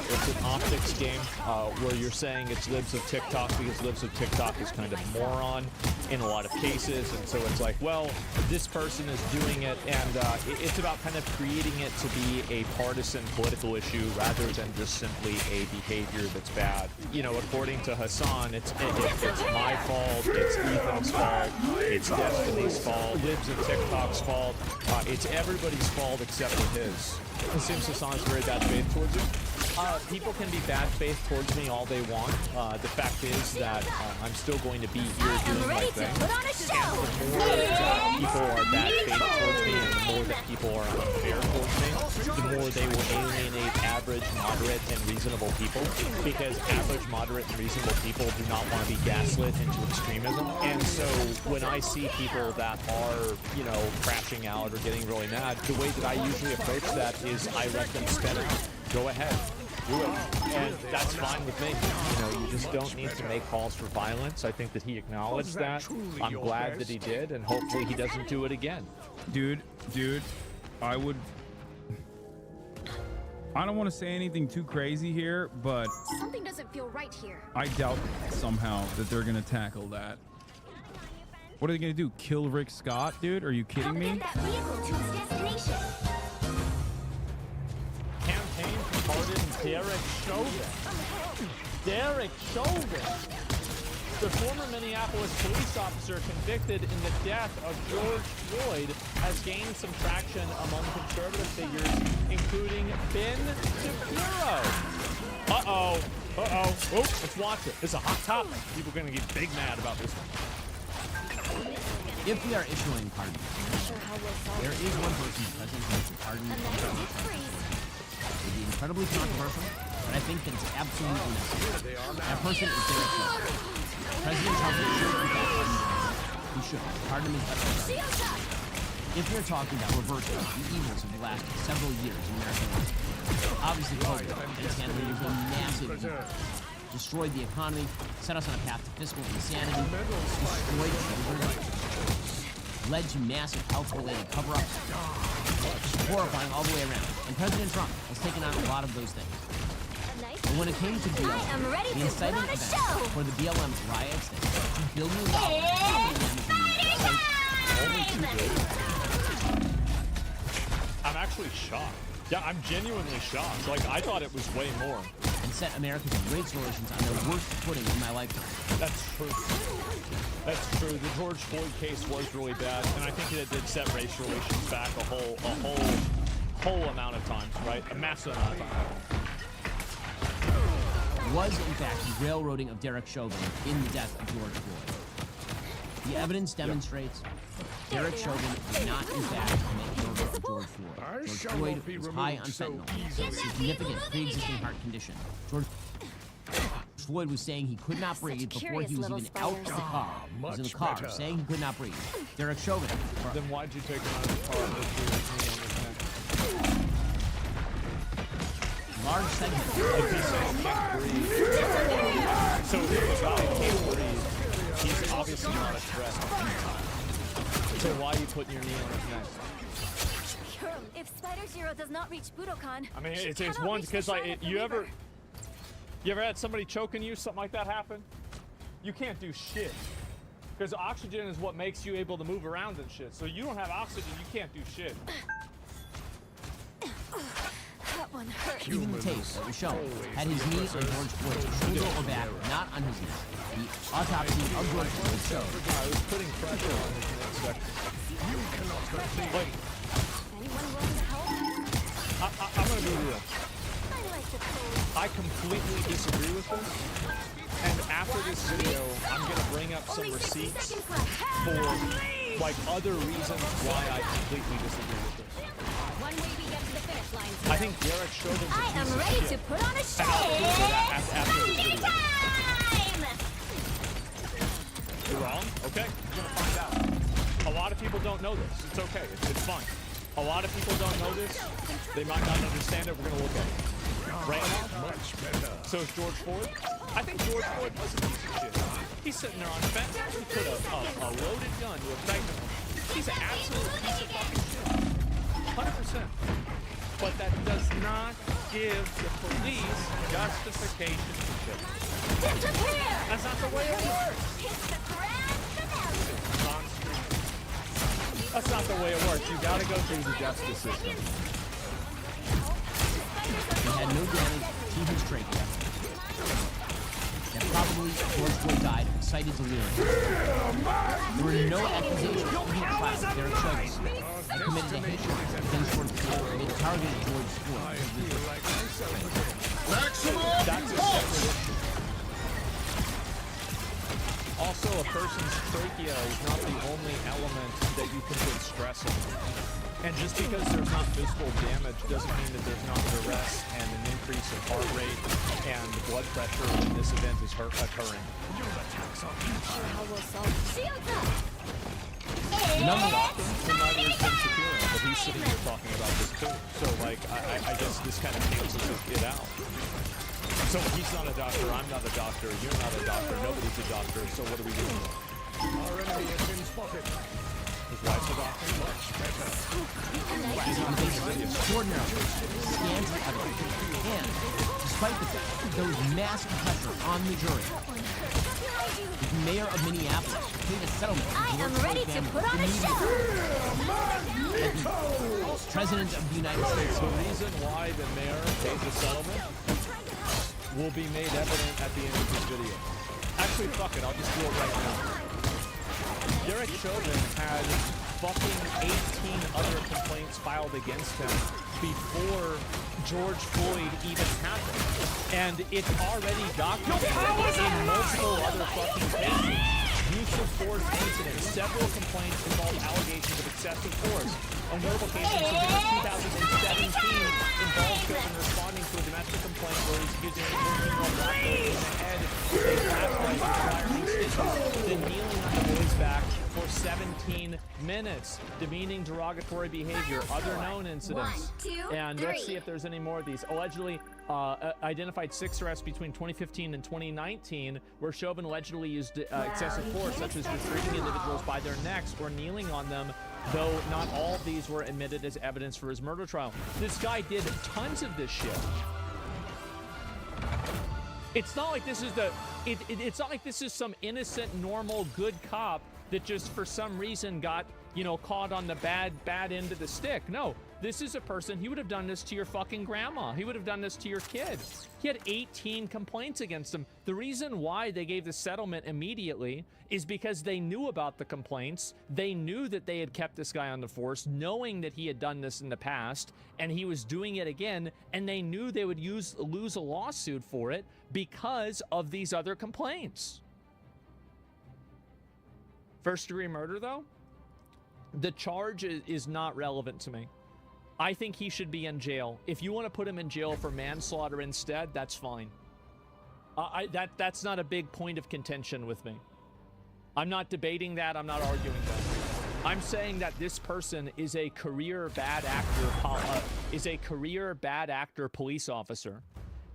S2: it's an optics game where you're saying it's Libs of TikTok because Libs of TikTok is kind of moron in a lot of cases. And so it's like, well, this person is doing it, and it's about kind of creating it to be a partisan political issue rather than just simply a behavior that's bad. You know, according to Hassan, it's my fault, it's Ethan's fault, it's Destiny's fault, Libs of TikTok's fault, it's everybody's fault except for his. It seems Hassan's very bad faith towards it. People can be bad faith towards me all they want. The fact is that I'm still going to be here doing my thing. And the more that people are bad faith towards me and the more that people are unfair towards me, the more they will alienate average, moderate, and reasonable people. Because average, moderate, and reasonable people do not want to be gaslit into extremism. And so when I see people that are, you know, crashing out or getting really mad, the way that I usually approach that is I let them spin out. Go ahead. Do it. And that's fine with me. You know, you just don't need to make calls for violence. I think that he acknowledged that. I'm glad that he did, and hopefully he doesn't do it again.
S11: Dude, I don't want to say anything too crazy here, but
S3: Something doesn't feel right here.
S11: I doubt somehow that they're going to tackle that. What are they going to do? Kill Rick Scott, dude? Are you kidding me?
S3: Get that vehicle to its destination.
S2: Campaign for pardon Derek Chauvin. Derek Chauvin. The former Minneapolis police officer convicted in the death of George Floyd has gained some traction among conservative figures, including Ben Shapiro. Uh-oh. Oh, let's watch it. It's a hot topic. People are going to get big mad about this one.
S14: If we are issuing pardons, there is one person the president has to pardon. It would be incredibly controversial, but I think that it's absolutely necessary. That person is Derek Chauvin. President Trump should put that pardon. He should. Pardon him is better. If we're talking about reversing the evils of the last several years in American life, obviously COVID and its handling was a massive evil. Destroyed the economy, set us on a path to fiscal insanity, destroyed children, led to massive health-related cover-ups, just horrifying all the way around. And President Trump has taken on a lot of those things. But when it came to BLM, the inciting event for the BLM riots that $2 billion
S2: Only 2 days. I'm actually shocked. Yeah, I'm genuinely shocked. Like, I thought it was way more.
S14: And set Americans and race relations on their worst footing in my lifetime.
S2: That's true. That's true. The George Floyd case was really bad, and I think it did set race relations back a whole amount of times, right? A massive amount of time.
S14: Was in fact the railroading of Derek Chauvin in the death of George Floyd. The evidence demonstrates Derek Chauvin did not in fact commit murder of George Floyd. George Floyd was high on fentanyl, a significant pre-existing heart condition. George Floyd was saying he could not breathe before he was even out of the car. He was in the car saying he could not breathe. Derek Chauvin.
S2: Then why'd you take him out of the car and put your knee on his neck?
S14: Large segment.
S2: Like he's saying he can't breathe. So if he's not can't breathe, he's obviously not a threat. So why are you putting your knee on his neck?
S3: If Spider Zero does not reach Budokan,
S2: I mean, it's one because like you ever had somebody choking you, something like that happen? You can't do shit because oxygen is what makes you able to move around and shit. So you don't have oxygen, you can't do shit.
S3: That one hurt.
S14: Even the tape that was shown had his knee on George Floyd's shoulder or back, not on his neck. The autopsy of George Floyd showed.
S2: I was putting pressure on his neck section. Like, I'm gonna be I completely disagree with this. And after this video, I'm going to bring up some receipts for like other reasons why I completely disagree with this.
S3: One way we get to the finish line.
S2: I think Derek Chauvin's a
S3: I am
S2: piece of
S3: ready
S2: shit.
S3: to put on a show.
S2: And I'll prove that after this video.
S3: Time!
S2: You're wrong? Okay, we're gonna find out. A lot of people don't know this. It's okay. It's fun. A lot of people don't know this. They might not understand it. We're gonna look at it. Right now, much better. So is George Floyd. I think George Floyd was a piece of shit. He's sitting there on the fence. He put a loaded gun to a pregnant woman. He's an absolute piece of fucking shit. 100%. But that does not give the police justification to shit. That's not the way it works. That's not the way it works. You gotta go through the justice system.
S14: He had no damage to his trachea. And probably George Floyd died of excited delirium. There were no accusations in the trial of Derek Chauvin committed a hate against George Floyd and they targeted George Floyd.
S2: That's a separate issue. Also, a person's trachea is not the only element that you can put stress on. And just because there's not visible damage doesn't mean that there's not duress and an increase in heart rate and blood pressure when this event is occurring. None of that, neither has been securing, but he's sitting here talking about this too. So, like, I guess this kind of cancels it out. So he's not a doctor, I'm not a doctor, you're not a doctor, nobody's a doctor, so what are we doing?
S4: Our enemy has been spotted.
S2: His wife's a doctor? Much better.
S14: Extraordinarily scant evidence. And despite the fact that there was massive pressure on the jury, the mayor of Minneapolis paid a settlement.
S3: I am ready to put on a show.
S14: President of the United States.
S2: The reason why the mayor paid the settlement will be made evident at the end of this video. Actually, fuck it, I'll just do it right now. Derek Chauvin had fucking 18 other complaints filed against him before George Floyd even happened. And it's already documented in multiple other fucking cases. Use of force incidents. Several complaints involve allegations of excessive force. A notable case in 2017 involves Chauvin responding to a domestic complaint where he's using a 14-year-old black boy in the head with a flashlight requiring stitches, then kneeling on the boy's back for 17 minutes, demeaning derogatory behavior, other known incidents.
S3: 1, 2,
S2: and
S3: 3.
S2: let's see if there's any more of these. Allegedly identified 6 arrests between 2015 and 2019 where Chauvin allegedly used excessive force, such as restraining individuals by their necks or kneeling on them, though not all of these were admitted as evidence for his murder trial. This guy did tons of this shit. It's not like this is it's not like this is some innocent, normal, good cop that just for some reason got, you know, caught on the bad end of the stick. No, this is a person, he would have done this to your fucking grandma. He would have done this to your kid. He had 18 complaints against him. The reason why they gave the settlement immediately is because they knew about the complaints. They knew that they had kept this guy on the force, knowing that he had done this in the past, and he was doing it again, and they knew they would lose a lawsuit for it because of these other complaints. First-degree murder, though, the charge is not relevant to me. I think he should be in jail. If you want to put him in jail for manslaughter instead, that's fine. That's not a big point of contention with me. I'm not debating that. I'm not arguing that. I'm saying that this person is a career bad actor, police officer.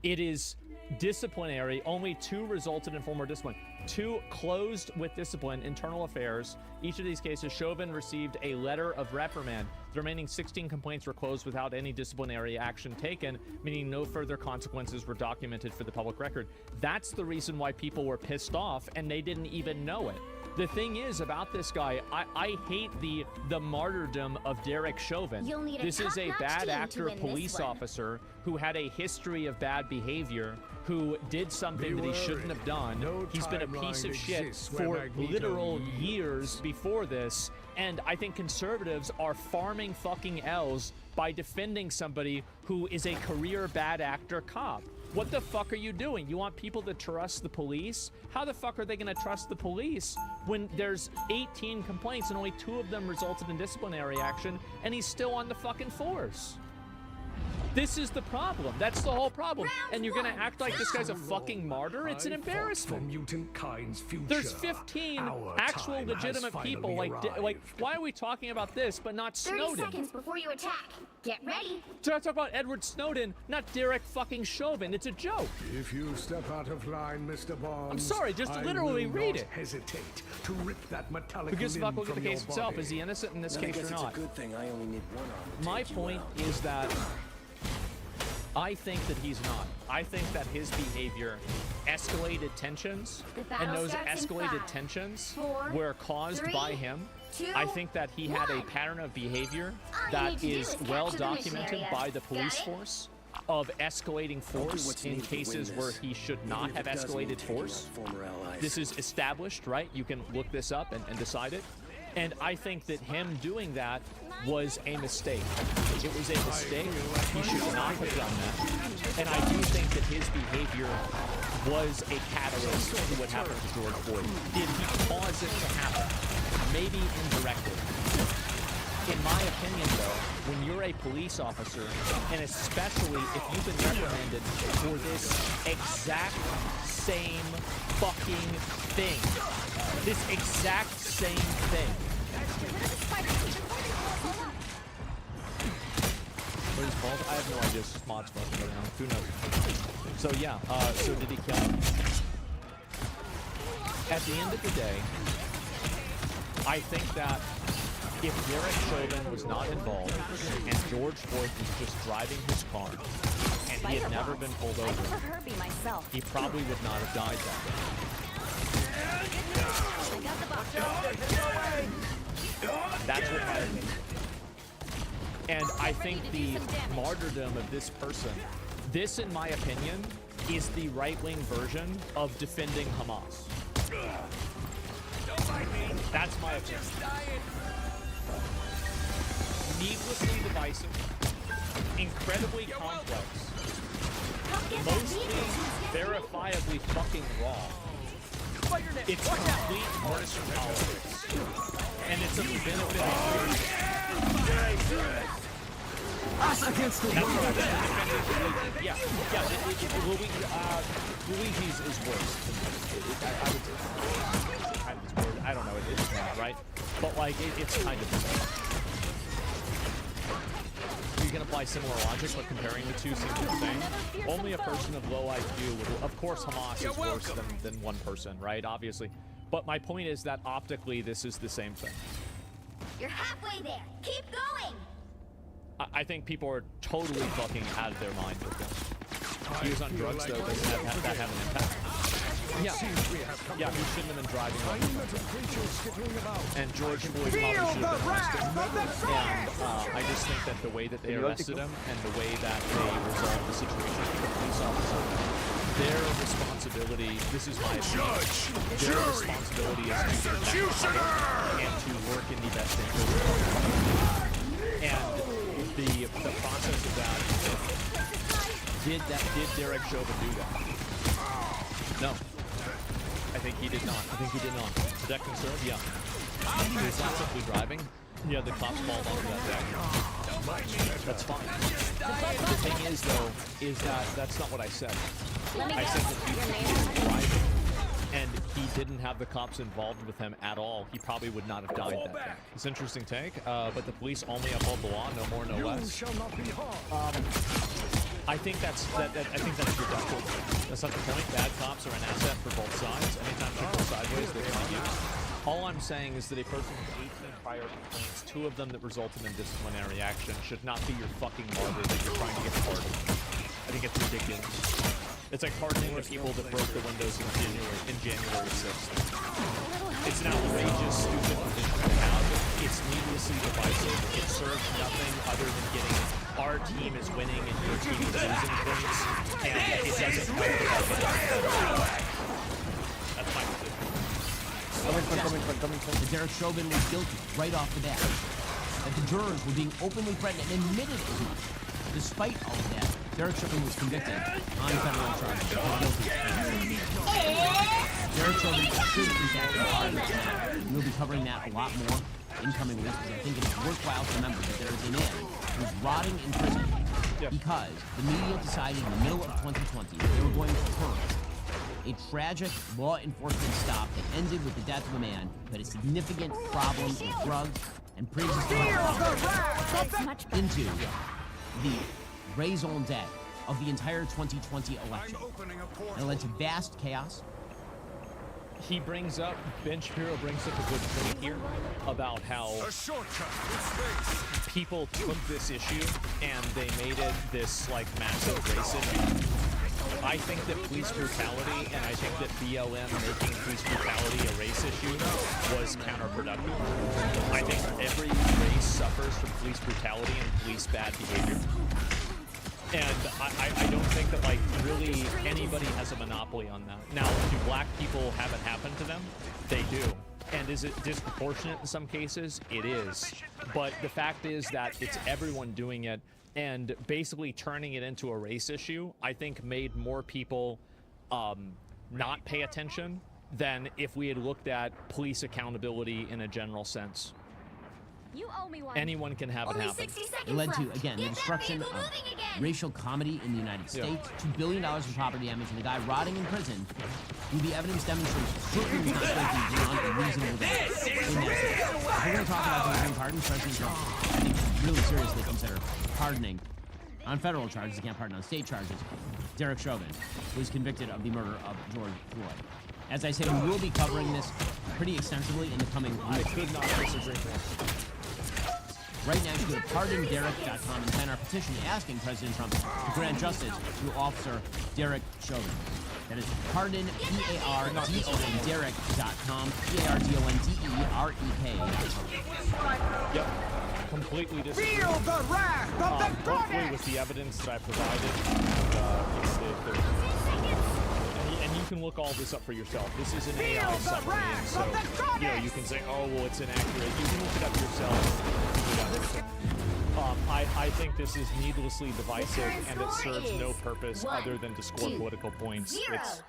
S2: It is disciplinary. Only 2 resulted in formal discipline. 2 closed with discipline, internal affairs. Each of these cases, Chauvin received a letter of reprimand. The remaining 16 complaints were closed without any disciplinary action taken, meaning no further consequences were documented for the public record. That's the reason why people were pissed off, and they didn't even know it. The thing is about this guy, I hate the martyrdom of Derek Chauvin. This is a bad actor police officer who had a history of bad behavior, who did something that he shouldn't have done. He's been a piece of shit for literal years before this, and I think conservatives are farming fucking L's
S15: by defending somebody who is a career bad actor cop. What the fuck are you doing? You want people to trust the police? How the fuck are they gonna trust the police when there's 18 complaints and only 2 of them resulted in disciplinary action and he's still on the fucking force? This is the problem. That's the whole problem. And you're gonna act like this guy's a fucking martyr? It's an embarrassment.
S4: Mutant kind's future.
S15: There's 15
S4: Our
S15: actual
S4: time
S15: legitimate
S4: has
S15: people.
S4: finally
S15: Like, why are we talking about this but not
S3: 30
S15: Snowden?
S3: seconds before you attack. Get ready.
S15: So I talk about Edward Snowden, not Derek fucking Chauvin. It's a joke.
S4: If you step out of line, Mr. Bond,
S15: I'm sorry, just
S4: I
S15: literally
S4: will
S15: read
S4: not
S15: it.
S4: hesitate to rip that metallic
S15: Who gives a fuck?
S4: limb
S15: Look at the
S4: from your
S15: case itself.
S4: body.
S15: Is he innocent in this case or not?
S16: It's a good thing I only need one arm to
S15: My
S16: take you
S15: point
S16: out.
S15: is that I think that he's not. I think that his behavior escalated tensions,
S3: The battle
S15: and those
S3: starts in
S15: escalated
S3: 5,
S15: tensions
S3: 4,
S15: were caused
S3: 3,
S15: by him.
S3: 2,
S15: I think that he had a
S3: 1.
S15: pattern of behavior
S3: All you
S15: that
S3: need to do
S15: is
S3: is
S15: well
S3: capture the mission
S15: documented
S3: area.
S15: by the police
S3: Got it?
S15: force of escalating force
S16: what's
S15: in
S16: needed to win
S15: cases
S16: this,
S15: where he should
S16: even
S15: not
S16: if
S15: have
S16: it does mean
S15: escalated
S16: taking
S15: force.
S16: out former allies.
S15: This is established, right? You can look this up and decide it. And I think that him doing that was a mistake. It was a mistake. He should not have done that. And I do think that his behavior was a catalyst to what happened to George Floyd. Did he cause it to happen? Maybe indirectly. In my opinion, though, when you're a police officer, and especially if you've been reprimanded for this exact same fucking thing, this exact same thing. What is called? I have no idea. It's just mods fucking around. Who knows? So yeah, so did he kill him? At the end of the day, I think that if Derek Chauvin was not involved and George Floyd was just driving his car and he had never been pulled
S3: I
S15: over,
S3: prefer Herbie myself.
S15: he probably would not have died that day.
S3: I got the box.
S15: That's what I think. And I think the martyrdom of this person, this, in my opinion, is the right-wing version of defending Hamas. That's my opinion. Needlessly divisive, incredibly complex, mostly verifiably fucking wrong. It's complete partisan politics, and it's a benefit.
S4: Us against the
S15: That's what I think. Yeah. Luigi's is worse. I would say kind of worse. I don't know. It's not right, but like it's kind of. You can apply similar logic, but comparing the two seems insane. Only a person of low IQ would. Of course, Hamas is worse than one person, right? Obviously, but my point is that optically, this is the same thing.
S3: You're halfway there. Keep going.
S15: I think people are totally fucking out of their mind with this. He was on drugs, though. Does that have an impact? Yeah, he shouldn't have been driving. And George Floyd probably should have been arrested. And I just think that the way that they arrested him and the way that they resolved the situation with the police officer, their responsibility, this is my opinion, their responsibility is to protect the public and to work in the best interest of the public. And the process of that, did Derek Chauvin do that? No. I think he did not. I think he did not. Protect and serve? Yeah. He was not simply driving. Yeah, the cops called onto that deck. That's fine. The thing is, though, is that that's not what I said. I said that he was driving and he didn't have the cops involved with him at all, he probably would not have died that day. It's an interesting take, but the police only uphold the law, no more, no less. I think that's reductive. That's not the point. Bad cops are an asset for both sides. Anytime things go sideways, they're going to use. All I'm saying is that a person with 18 prior complaints, 2 of them that resulted in disciplinary action, should not be your fucking martyr that you're trying to get pardoned. I think it's ridiculous. It's like pardoning the people that broke the windows in January 6th. It's an outrageous, stupid position to have. It's needlessly divisive. It serves nothing other than getting our team is winning and your team is losing points, and it doesn't help the That's my position.
S14: Coming. Derek Chauvin was guilty right off the bat. that the jurors were being openly threatened and admitted as much. Despite all of that, Derek Chauvin was convicted on federal charges. Derek Chauvin should in fact be pardoned. We'll be covering that a lot more in coming weeks because I think it is worthwhile to remember that there is a man who is rotting in prison because the media decided in the middle of 2020 that they were going to turn a tragic law enforcement stop that ended with the death of a man who had a significant problem with drugs and pre-existing into the raison d'etre of the entire 2020 election. It led to vast chaos.
S15: He brings up, Ben Shapiro brings up a good point here about how people took this issue and they made it this like massive race issue. I think that police brutality and I think that BLM making police brutality a race issue was counterproductive. I think every race suffers from police brutality and police bad behavior. And I don't think that, like, really anybody has a monopoly on that. Now, do black people have it happen to them? They do. And is it disproportionate in some cases? It is. But the fact is that it's everyone doing it, and basically turning it into a race issue, I think made more people not pay attention than if we had looked at police accountability in a general sense.
S3: You owe me one.
S15: Anyone can have it happen.
S14: It led to, again, the destruction of racial comedy in the United States, $2 billion in property damage, and the guy rotting in prison, who the evidence demonstrates certainly was not guilty beyond a reasonable doubt. We're going to talk about delivering pardons. President Trump, I think, should really seriously consider pardoning on federal charges. He can't pardon on state charges. Derek Chauvin, who was convicted of the murder of George Floyd. As I said, we will be covering this pretty extensively in the coming weeks.
S15: I could not disagree more.
S14: Right now, you go to pardonderek.com and sign our petition asking President Trump to grant justice to Officer Derek Chauvin. That is pardon, P-A-R-D-O-N, Derek.com, P-A-R-D-O-N-D-E-R-E-K.
S15: Yep. Completely disagree.
S4: Feel the wrath of the
S15: hopefully with the evidence that I provided, and you can look all this up for yourself. This is an AI summary, and so, you know, you can say, oh, well, it's inaccurate. You can look it up yourself. I think this is needlessly divisive, and it serves no purpose other than to score political points. It's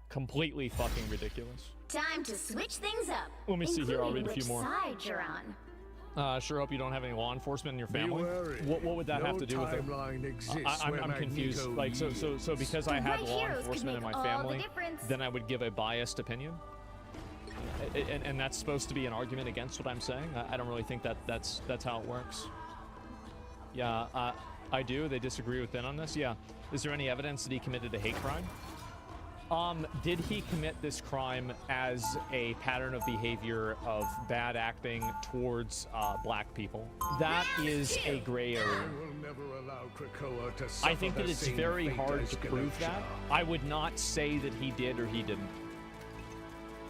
S15: completely fucking ridiculous.
S3: Time to switch things up.
S15: Let me see here. I'll read a few
S3: Which
S15: more.
S3: side you're on.
S15: Sure hope you don't have any law enforcement in your family. What would that have to do with it? I'm confused. Like, so because I have law enforcement in my family, then I would give a biased opinion? And that's supposed to be an argument against what I'm saying? I don't really think that's how it works. Yeah, I do. They disagree with Ben on this. Yeah. Is there any evidence that he committed a hate crime? Did he commit this crime as a pattern of behavior of bad acting towards black people? That is a gray area. I think that it's very hard to prove that. I would not say that he did or he didn't.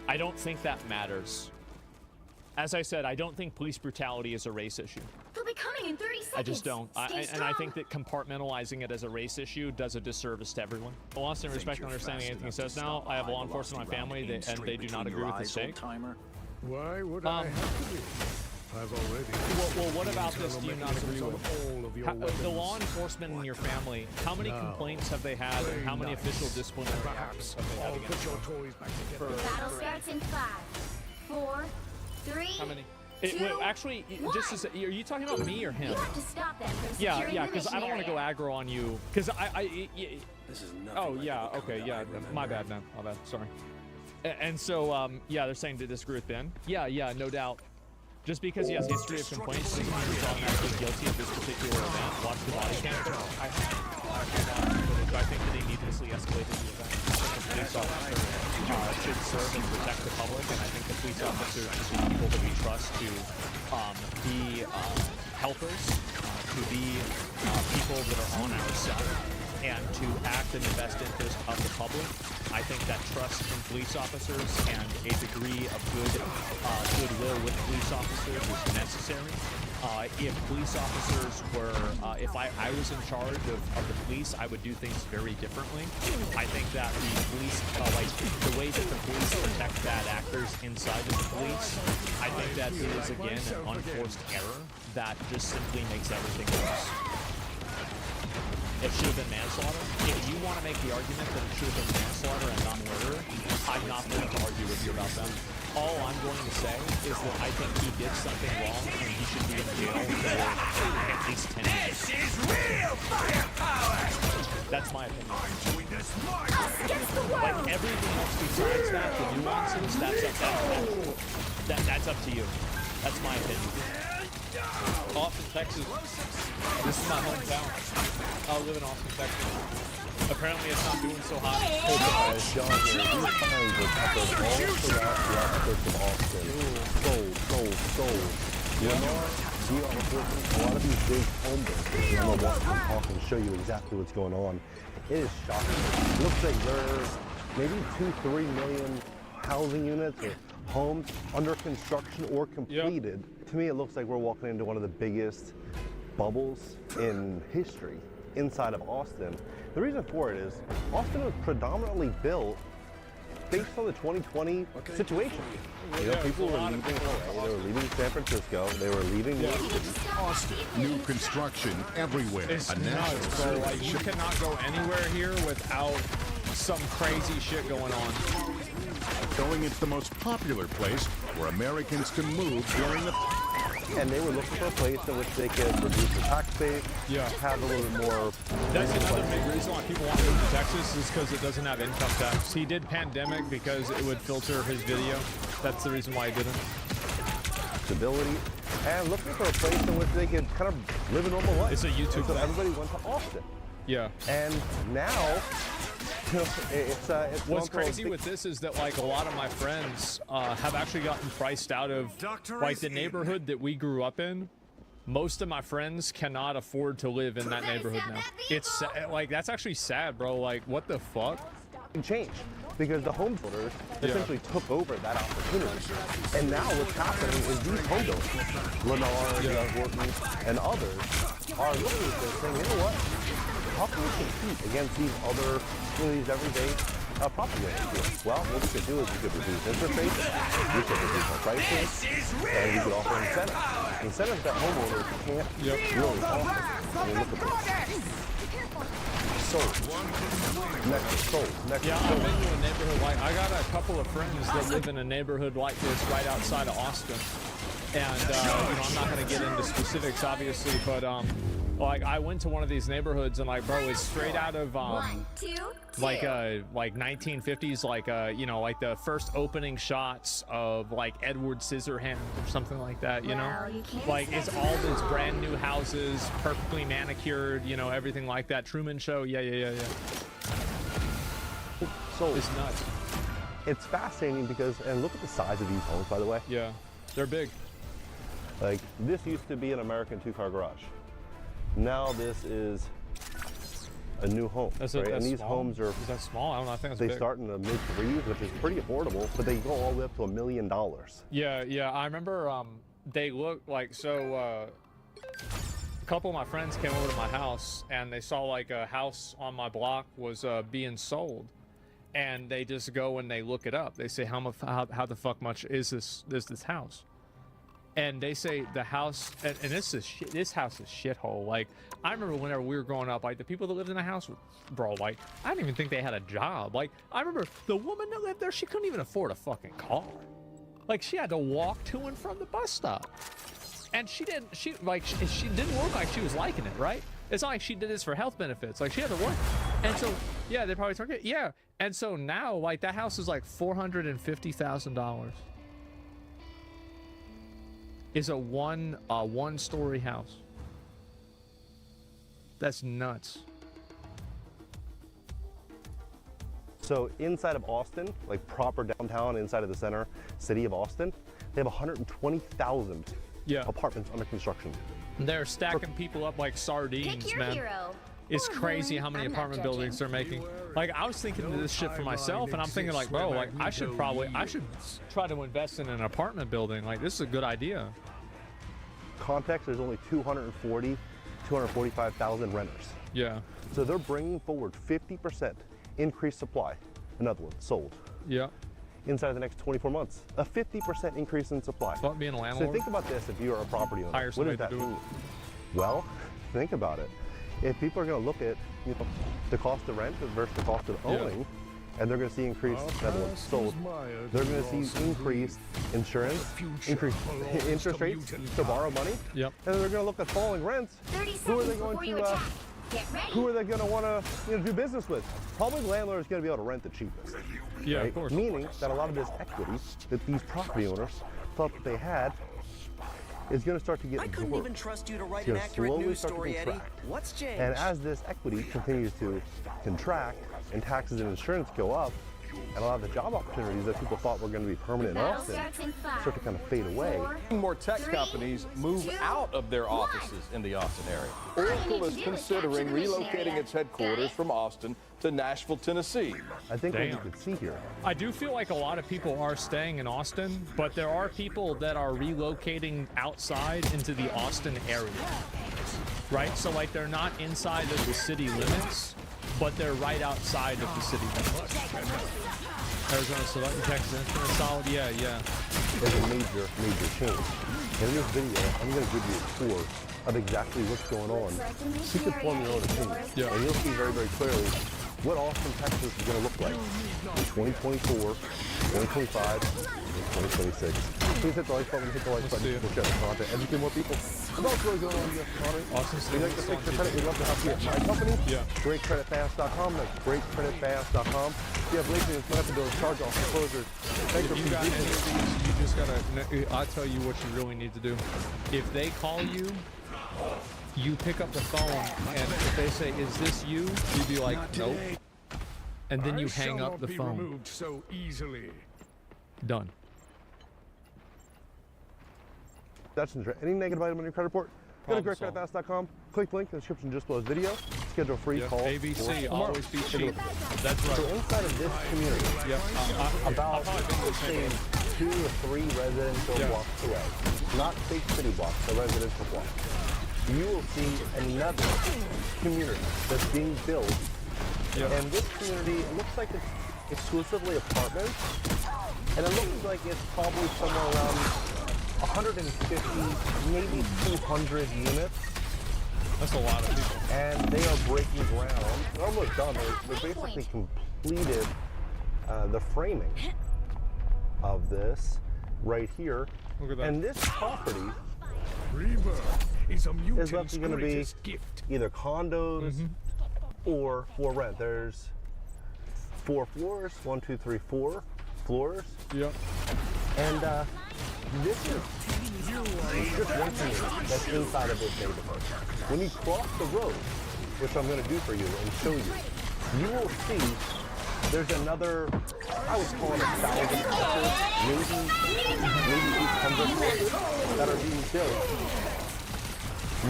S15: I don't think that matters. As I said, I don't think police brutality is a race issue.
S3: They'll be coming in 30 seconds.
S15: I just don't. And I think that compartmentalizing it as a race issue does a disservice to everyone. Lost in respect and understanding anything he says now. I have law enforcement in my family, and they do not agree with his take.
S4: Why would I have to be? I've already.
S15: Well, what about this? Do you not agree with? The law enforcement in your family, how many complaints have they had, and how many official disciplinary actions have they had against them?
S3: Battle starts in 5, 4, 3.
S15: How many? Actually, just to say, are you talking about me or him?
S3: You have to stop them from securing
S15: Yeah,
S3: the
S15: because I don't want to go aggro on you. Because
S16: This is nothing.
S15: Oh yeah, okay, yeah. My bad, man. My bad. Sorry. And so, yeah, they're saying to disagree with Ben. Yeah, no doubt. Just because he has history of complaints doesn't mean he's automatically guilty of this particular event. Watch the body cam. I think that he needlessly escalated the event. I think the police officer should serve and protect the public, and I think the police officers should be people that we trust to be helpers, to be people that are on our side, and to act in the best interest of the public. I think that trust in police officers and a degree of goodwill with police officers is necessary. if police officers were, if I was in charge of the police, I would do things very differently. I think that the police, like the way that the police protect bad actors inside of the police, I think that it is again an unforced error that just simply makes everything worse. It should have been manslaughter. If you want to make the argument that it should have been manslaughter and not murder, I'm not going to argue with you about that. All I'm going to say is that I think he did something wrong and he should be in jail for at least 10 years. This is real firepower! That's my opinion. Like everything else besides that, the nuances, that's up to you. That's my opinion. Austin, Texas. This is my hometown. I live in Austin, Texas. Apparently it's not doing so hot.
S17: Hey guys, John here. These signs are covered all throughout the outskirts of Austin. Sold. You know, a lot of these big home builders, I'm going to walk and talk and show you exactly what's going on. It is shocking. It looks like there's maybe 2-3 million housing units or homes under construction or completed. Yep. To me, it looks like we're walking into one of the biggest bubbles in history inside of Austin. The reason for it is Austin was predominantly built based on the 2020 situation. You know, people were leaving LA, they were leaving San Francisco, they were leaving New York City.
S5: Austin, new construction everywhere.
S2: It's
S5: a national
S2: nuts, bro. Like, you cannot go anywhere here without some crazy shit going on.
S5: Showing it's the most popular place where Americans can move during the...
S17: And they were looking for a place in which they could reduce the tax base, have a little bit more...
S2: That's another big reason why people want to move to Texas is because it doesn't have income tax. He did Pandemic because it would filter his video. That's the reason why he didn't.
S17: Stability, and looking for a place in which they could kind of live a normal life.
S2: It's a YouTube
S17: so
S2: thing.
S17: Everybody went to Austin.
S2: Yeah.
S17: And now... it's
S2: What's crazy with this is that like a lot of my friends have actually gotten priced out of like the neighborhood that we grew up in. Most of my friends cannot afford to live in that neighborhood now. It's like that's actually sad, bro. Like what the fuck?
S17: Change because the home builders essentially took over that opportunity, and now what's happening is these home builders, Lennar, Horton, and others are looking at this saying, you know what? How can we compete against these other, these everyday property owners? Well, what we could do is we could reduce interest rates, we could reduce our prices, and we could offer incentives. Incentives that homeowners can't really offer. I mean, look at this. Sold. Next is sold. Next is sold.
S2: I've been to a neighborhood like, I got a couple of friends that live in a neighborhood like this right outside of Austin. And, you know, I'm not going to get into specifics, obviously, but, like, I went to one of these neighborhoods and, like, bro, it's straight out of, like 1950s, like, you know, like the first opening shots of, like, Edward Scissorhands or something like that, you know? Like, it's all those brand new houses, perfectly manicured, you know, everything like that. Truman Show, yeah.
S17: Sold.
S2: It's nuts.
S17: It's fascinating because, and look at the size of these homes, by the way.
S2: Yeah, they're big.
S17: Like, this used to be an American two-car garage. Now this is a new home, right? And these homes are...
S2: Is that small? I don't know. I think that's
S17: They
S2: big.
S17: start in the mid-3s, which is pretty affordable, but they go all the way up to $1 million.
S2: Yeah. I remember they look like, so a couple of my friends came over to my house and they saw like a house on my block was being sold. And they just go and they look it up. They say, how the fuck much is this house? And they say the house, and this house is shithole. Like, I remember whenever we were growing up, like the people that lived in the house, bro, like I didn't even think they had a job. Like, I remember the woman that lived there, she couldn't even afford a fucking car. Like, she had to walk to and from the bus stop. And she didn't look like she was liking it, right? It's not like she did this for health benefits. Like, she had to work. And so, yeah, they probably took it. Yeah. And so now, like, that house is like $450,000. Is a one-story house. That's nuts.
S17: So inside of Austin, like proper downtown, inside of the city of Austin, they have 120,000 apartments under construction.
S2: They're stacking people up like sardines, man. It's crazy how many apartment buildings they're making. Like, I was thinking of this shit for myself, and I'm thinking like, bro, like I should try to invest in an apartment building. Like, this is a good idea.
S17: context, there's only 245,000 renters.
S2: Yeah.
S17: So they're bringing forward 50% increased supply. In other words, sold.
S2: Yeah.
S17: Inside of the next 24 months, a 50% increase in supply.
S2: Fuck being a landlord.
S17: So think about this: if you're a property owner,
S2: Hire
S17: what
S2: somebody
S17: does that
S2: to do it.
S17: mean? Well, think about it. If people are going to look at the cost of rent versus the cost of owning, and they're going to see increased sold, they're going to see increased insurance, increased interest rates to borrow money,
S2: Yep.
S17: and they're going to look at falling rents. Who are they going to? Who are they going to want to do business with? Probably the landlord is going to be able to rent the cheapest.
S2: Yeah,
S17: right?
S2: of course.
S17: Meaning that a lot of this equity that these property owners thought that they had is going to start to get
S18: I couldn't even trust you to write
S17: It's
S18: an
S17: gonna
S18: accurate
S17: slowly
S18: news
S17: start to
S18: story, Eddie.
S17: contract.
S18: What's changed?
S17: And as this equity continues to contract and taxes and insurance go up, and a lot of the job opportunities that people thought were going to be permanent in Austin start to kind of fade away.
S19: More tech companies move out of their offices in the Austin area. Oracle is considering relocating its headquarters from Austin to Nashville, Tennessee.
S17: I think what you
S2: Damn.
S17: could see here.
S2: I do feel like a lot of people are staying in Austin, but there are people that are relocating outside into the Austin area. Right? So like they're not inside of the city limits, but they're right outside of the city limits. Arizona, Select, Texas, Infinite, Solid, yeah.
S17: There's a major change. In this video, I'm going to give you a tour of exactly what's going on. You can form your own opinion.
S2: Yeah.
S17: And you'll see very, very clearly what Austin, Texas is going to look like in 2024, 2025, and 2026. Please hit the like button, hit the like button, we'll share the content, educate more people about what's really going on in the economy.
S2: Austin,
S17: If you'd like to fix your credit, we'd love to help you at my company.
S2: Yeah.
S17: GreatCreditFast.com. That's GreatCreditFast.com. If you have late payments, monthly bills, charge-offs, foreclosures,
S2: If you got any of these, you just gotta, I'll tell you what you really need to do. If they call you, you pick up the phone, and if they say, "Is this you?" you'd be like, "Nope," and then you hang up the phone.
S4: Removed so easily.
S2: Done.
S17: Any negative item on your credit report, go to GreatCreditFast.com. Click the link in the description just below this video. Schedule a free call.
S2: ABC, always be cheap. That's right.
S17: So inside of this community, about let's say 2 or 3 residential blocks away, not big city blocks, but residential blocks, you will see another community that's being built. And this community, it looks like it's exclusively apartments, and it looks like it's probably somewhere around 150, maybe 200 units.
S2: That's a lot of people.
S17: And they are breaking ground. They're almost done. They basically completed the framing of this right here.
S2: Look at that.
S17: And this property
S4: is
S17: likely going to be either condos or for rent. There's 4 floors, 1, 2, 3, 4 floors.
S2: Yep.
S17: And this is just one community that's inside of this neighborhood. When you cross the road, which I'm going to do for you and show you, you will see there's another, I would call it 1,000 houses, maybe 800 houses that are being built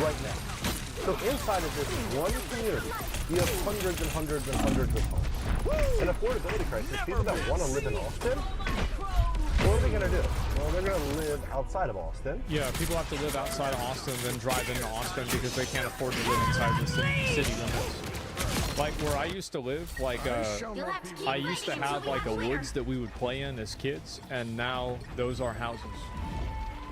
S17: right now. So inside of this one community, you have hundreds and hundreds and hundreds of homes. An affordability crisis, people that want to live in Austin, what are they going to do? Well, they're going to live outside of Austin.
S2: Yeah, people have to live outside of Austin, then drive into Austin because they can't afford to live inside the city limits. Like where I used to live, like I used to have like a woods that we would play in as kids, and now those are houses.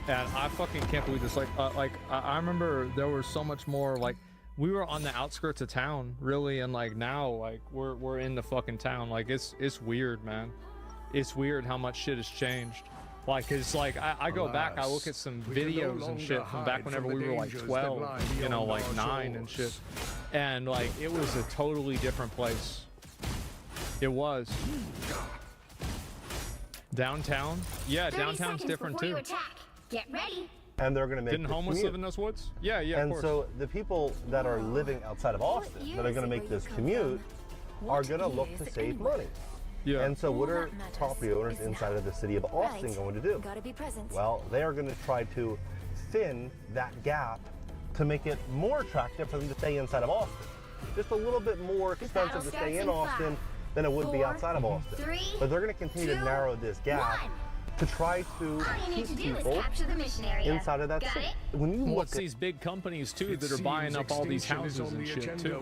S2: And I fucking can't believe this. I remember there was so much more. Like we were on the outskirts of town, really, and like now, like we're in the fucking town. Like it's weird, man. It's weird how much shit has changed. Like, it's like, I go back, I look at some videos and shit from back whenever we were like 12, you know, like 9 and shit. And like, it was a totally different place. It was. Downtown? Yeah, downtown's different too.
S3: Get ready.
S17: And they're going to make
S2: Didn't homeless live in those woods? Yeah, yeah,
S17: And
S2: of course.
S17: so the people that are living outside of Austin that are going to make this commute are going to look to save money.
S2: Yeah.
S17: And so what are property owners inside of the city of Austin going to do?
S3: Gotta be present.
S17: Well, they are going to try to thin that gap to make it more attractive for them to stay inside of Austin. Just a little bit more expensive to stay in Austin than it would be outside of Austin. But they're going to continue to narrow this gap to try to keep people inside of that city. When you
S2: Well,
S17: look
S2: it's
S17: at
S2: these big companies too that are buying up all these houses and shit too.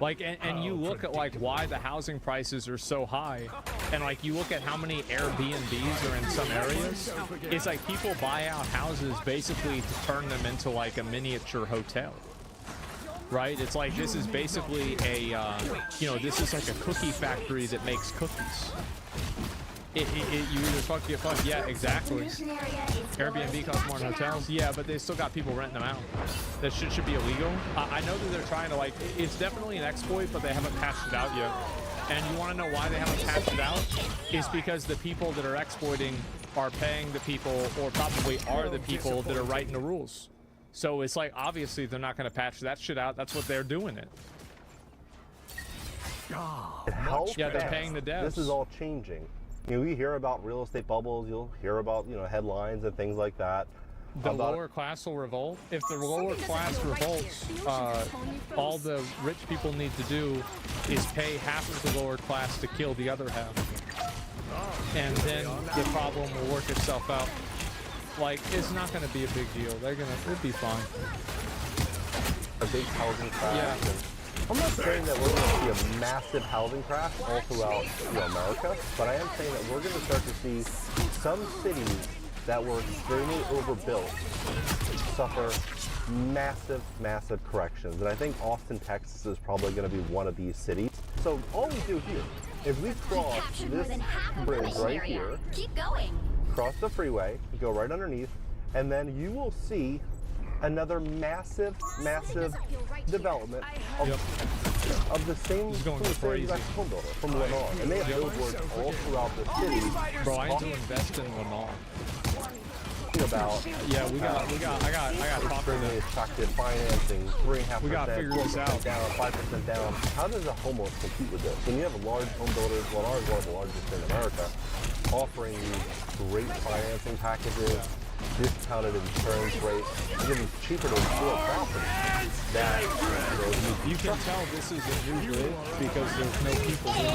S2: Like, and you look at like why the housing prices are so high, and like you look at how many Airbnbs are in some areas. It's like people buy out houses basically to turn them into like a miniature hotel. Right? It's like this is basically a, you know, this is like a cookie factory that makes cookies. You either fuck, get fucked. Yeah, exactly. Airbnb costs more than hotels. Yeah, but they still got people renting them out. That shit should be illegal. I know that they're trying to, like, it's definitely an exploit, but they haven't patched it out yet. And you want to know why they haven't patched it out? It's because the people that are exploiting are paying the people, or probably are the people that are writing the rules. So it's like, obviously, they're not going to patch that shit out. That's what they're doing it. Yeah, they're paying the devs.
S17: This is all changing. You know, we hear about real estate bubbles. You'll hear about, you know, headlines and things like that.
S2: The lower class will revolt. If the lower class revolts, all the rich people need to do is pay half of the lower class to kill the other half. And then the problem will work itself out. Like, it's not going to be a big deal. It'll be fine.
S17: A big housing crash.
S2: Yeah.
S17: I'm not saying that we're going to see a massive housing crash all throughout America, but I am saying that we're going to start to see some cities that were extremely overbuilt suffer massive, massive corrections. And I think Austin, Texas is probably going to be one of these cities. So all we do here is we cross this bridge right here, cross the freeway, go right underneath, and then you will see another massive, massive development of the same exact home builder from Lennar. And they have billboards all throughout the city.
S2: Bro, I need to invest in Lennar.
S17: About
S2: I got
S17: extremely attractive financing, 3.5%,
S2: we got to figure this out.
S17: Down, 5% down. How does a homeowner compete with this? When you have large home builders, Lennar is one of the largest in America, offering these great financing packages, discounted insurance rates, even cheaper to insure property. That
S2: you can tell this is a new grid because there's no people in it.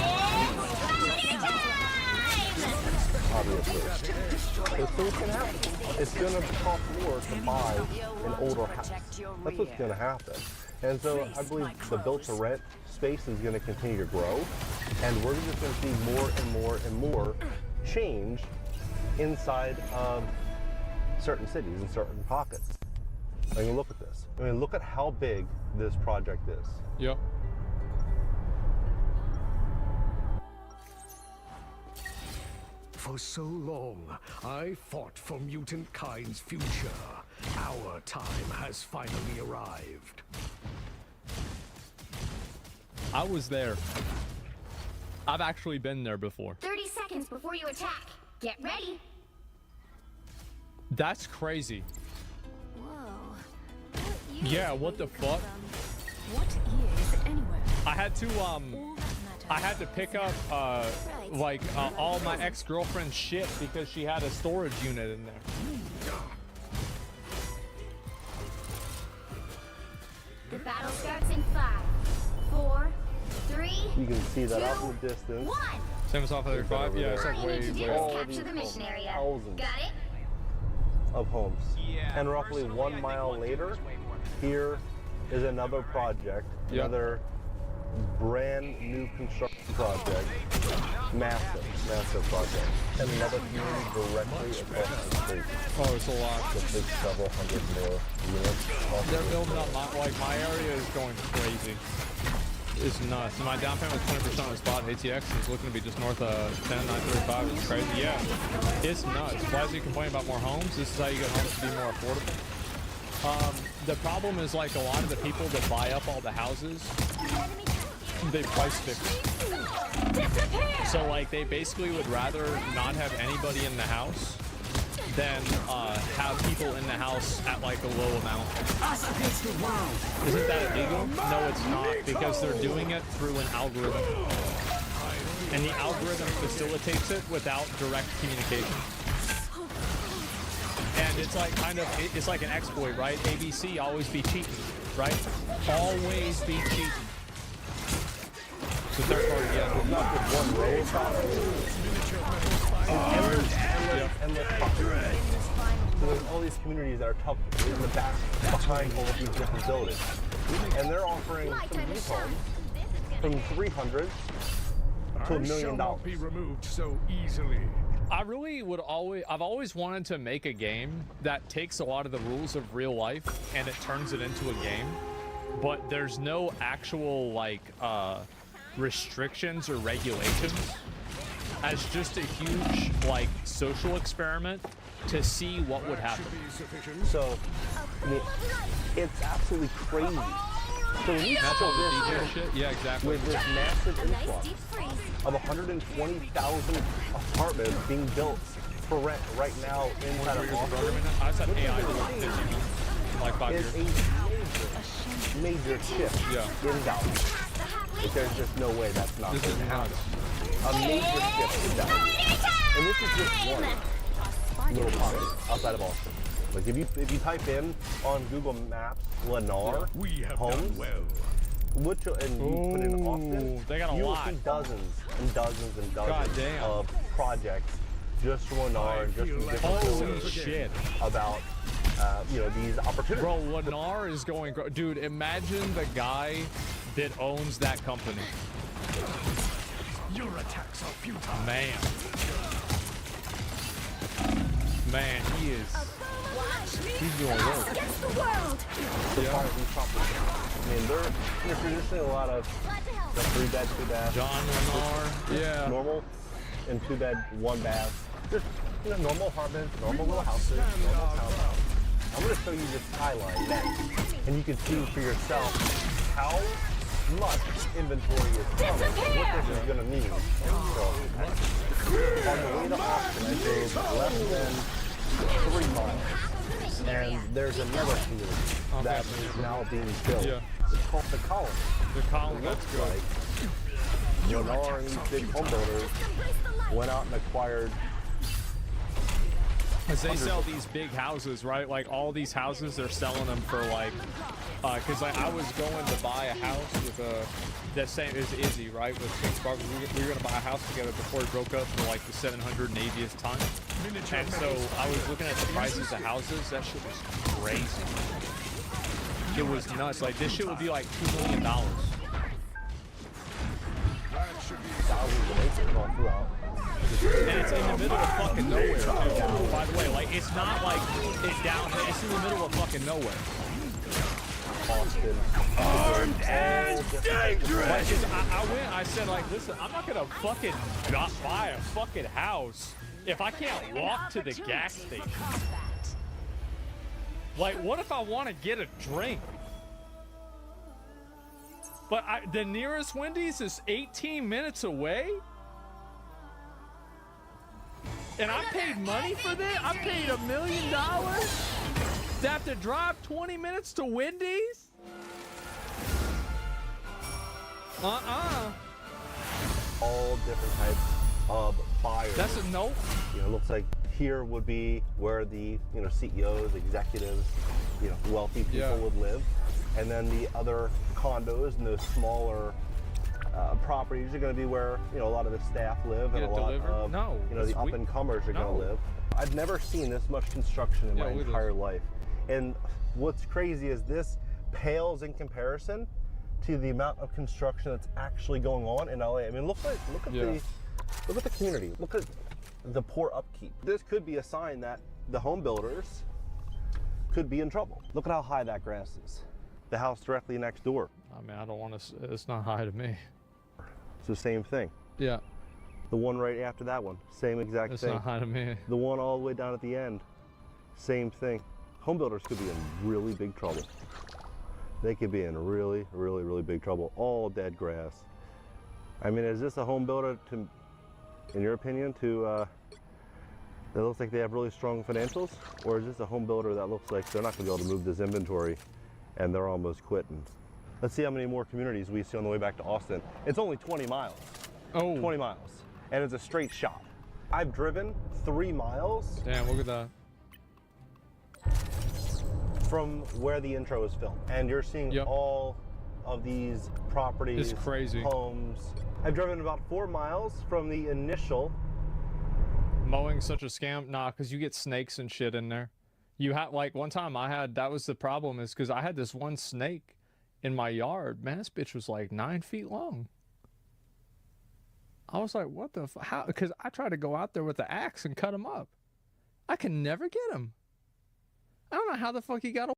S17: Obviously. So what's going to happen? It's going to cost more to buy an older house. That's what's going to happen. And so I believe the built-to-rent space is going to continue to grow, and we're just going to see more and more and more change inside of certain cities and certain pockets. I mean, look at this. I mean, look at how big this project is.
S2: Yep.
S4: For so long, I fought for mutant kind's future. Our time has finally arrived.
S2: I was there. I've actually been there before.
S3: 30 seconds before you attack. Get ready.
S2: That's crazy.
S3: Whoa.
S2: Yeah, what the fuck?
S3: What year is it anywhere?
S2: I had to pick up all my ex-girlfriend's shit because she had a storage unit in there.
S3: The battle starts in 5, 4, 3.
S17: You can see that out in the distance.
S3: 1.
S2: Same as off of 5? Yeah, it's like way.
S3: Capture the mission area. Got it?
S17: Of homes. And roughly 1 mile later, here is another project, another brand new construction project, massive, massive project, and another community directly across the street.
S2: Oh, it's a lot.
S17: That takes several hundred more units.
S2: They're building up my area is going crazy. It's nuts. My down payment was 20% on the spot. ATX is looking to be just north of 10,935. It's crazy. Yeah, it's nuts. Why is he complaining about more homes? This is how you get homes to be more affordable. The problem is like a lot of the people that buy up all the houses, they price fix. So like they basically would rather not have anybody in the house than have people in the house at like a low amount. Isn't that illegal? No, it's not, because they're doing it through an algorithm. And the algorithm facilitates it without direct communication. And it's like it's like an exploit, right? ABC, always be cheating, right? Always be cheating. The third party, yeah.
S17: It's not just one row of properties. endless properties. So there's all these communities that are tucked in the back behind all of these different buildings. And they're offering some of these homes from 300 to $1 million.
S4: Not be removed so easily.
S2: I've always wanted to make a game that takes a lot of the rules of real life and it turns it into a game, but there's no actual like restrictions or regulations, as just a huge like social experiment to see what would happen.
S17: So, I mean, it's absolutely crazy. So when you show this
S2: shit, yeah, exactly.
S17: With this massive influx of 120,000 apartments being built for rent right now inside of Austin,
S2: I said AI like 5 years.
S17: It's a major shift in value. But there's just no way that's not going to happen. A major shift in value. And this is just one little pocket outside of Austin. Like if you type in on Google Maps Lennar homes, and you put in Austin,
S2: they got a
S17: you
S2: lot.
S17: will see dozens and dozens and dozens of projects just from Lennar and just from different buildings about these opportunities.
S2: Bro, Lennar is going, dude. Imagine the guy that owns that company.
S4: Your attacks are futile.
S2: Man, he is. He's doing work.
S17: I mean, they're traditionally a lot of the 3-bed, 2-bath.
S2: John Lennar,
S17: normal and 2-bed, 1-bath. Just normal apartments, normal little houses, normal townhouses. I'm going to show you this skyline next, and you can see for yourself how much inventory is coming and what this is going to mean. So, on the way to Austin, I drove less than 3 miles. And there's another community that is now being built. It's called the Colony.
S2: The Colony,
S17: that's good. Lennar and these big home builders went out and acquired.
S2: Because they sell these big houses, right? Like all these houses, they're selling them for like, because like I was going to buy a house with that same is Izzy, right? With King Sparkle, we were going to buy a house together before we broke up for like the 780th time. And so I was looking at the prices of houses. That shit was crazy. It was nuts. Like this shit would be like $2 million.
S17: Thousands of acres all throughout.
S2: And it's in the middle of fucking nowhere, too. By the way, like, it's not like it's down there. It's in the middle of fucking nowhere.
S17: Austin.
S4: Armed and dangerous!
S2: Like, I said, like, listen, I'm not gonna fucking not buy a fucking house if I can't walk to the gas station. Like, what if I want to get a drink? But the nearest Wendy's is 18 minutes away? And I paid money for that? I paid $1 million to have to drive 20 minutes to Wendy's?
S17: All different types of buyers.
S2: That's a nope.
S17: You know, it looks like here would be where the CEOs, executives, wealthy people would live, and then the other condos and those smaller properties are going to be where a lot of the staff live and a lot of the up and comers are going to live. I've never seen this much construction in my entire life, and what's crazy is this pales in comparison to the amount of construction that's actually going on in LA. I mean, look at the community. Look at the poor upkeep. This could be a sign that the home builders could be in trouble. Look at how high that grass is. The house directly next door.
S2: I mean, I don't want to. It's not high to me.
S17: It's the same thing.
S2: Yeah.
S17: The one right after that one, same exact thing.
S2: It's not high to me.
S17: The one all the way down at the end, same thing. Home builders could be in really big trouble. They could be in really, really, really big trouble. All dead grass. I mean, is this a home builder, in your opinion, that looks like they have really strong financials? Or is this a home builder that looks like they're not going to be able to move this inventory and they're almost quitting? Let's see how many more communities we see on the way back to Austin. It's only 20 miles.
S2: Oh.
S17: 20 miles. And it's a straight shot. I've driven 3 miles.
S2: Damn, look at that.
S17: From where the intro is filmed. And you're seeing all of these properties,
S2: it's crazy.
S17: Homes. I've driven about 4 miles from the initial
S2: Mowing such a scam? Nah, because you get snakes and shit in there. You had, like, one time that was the problem, is because I had this one snake in my yard. Man, this bitch was like 9 feet long. I was like, what the how? Because I tried to go out there with the axe and cut him up. I can never get him. I don't know how the fuck he got away.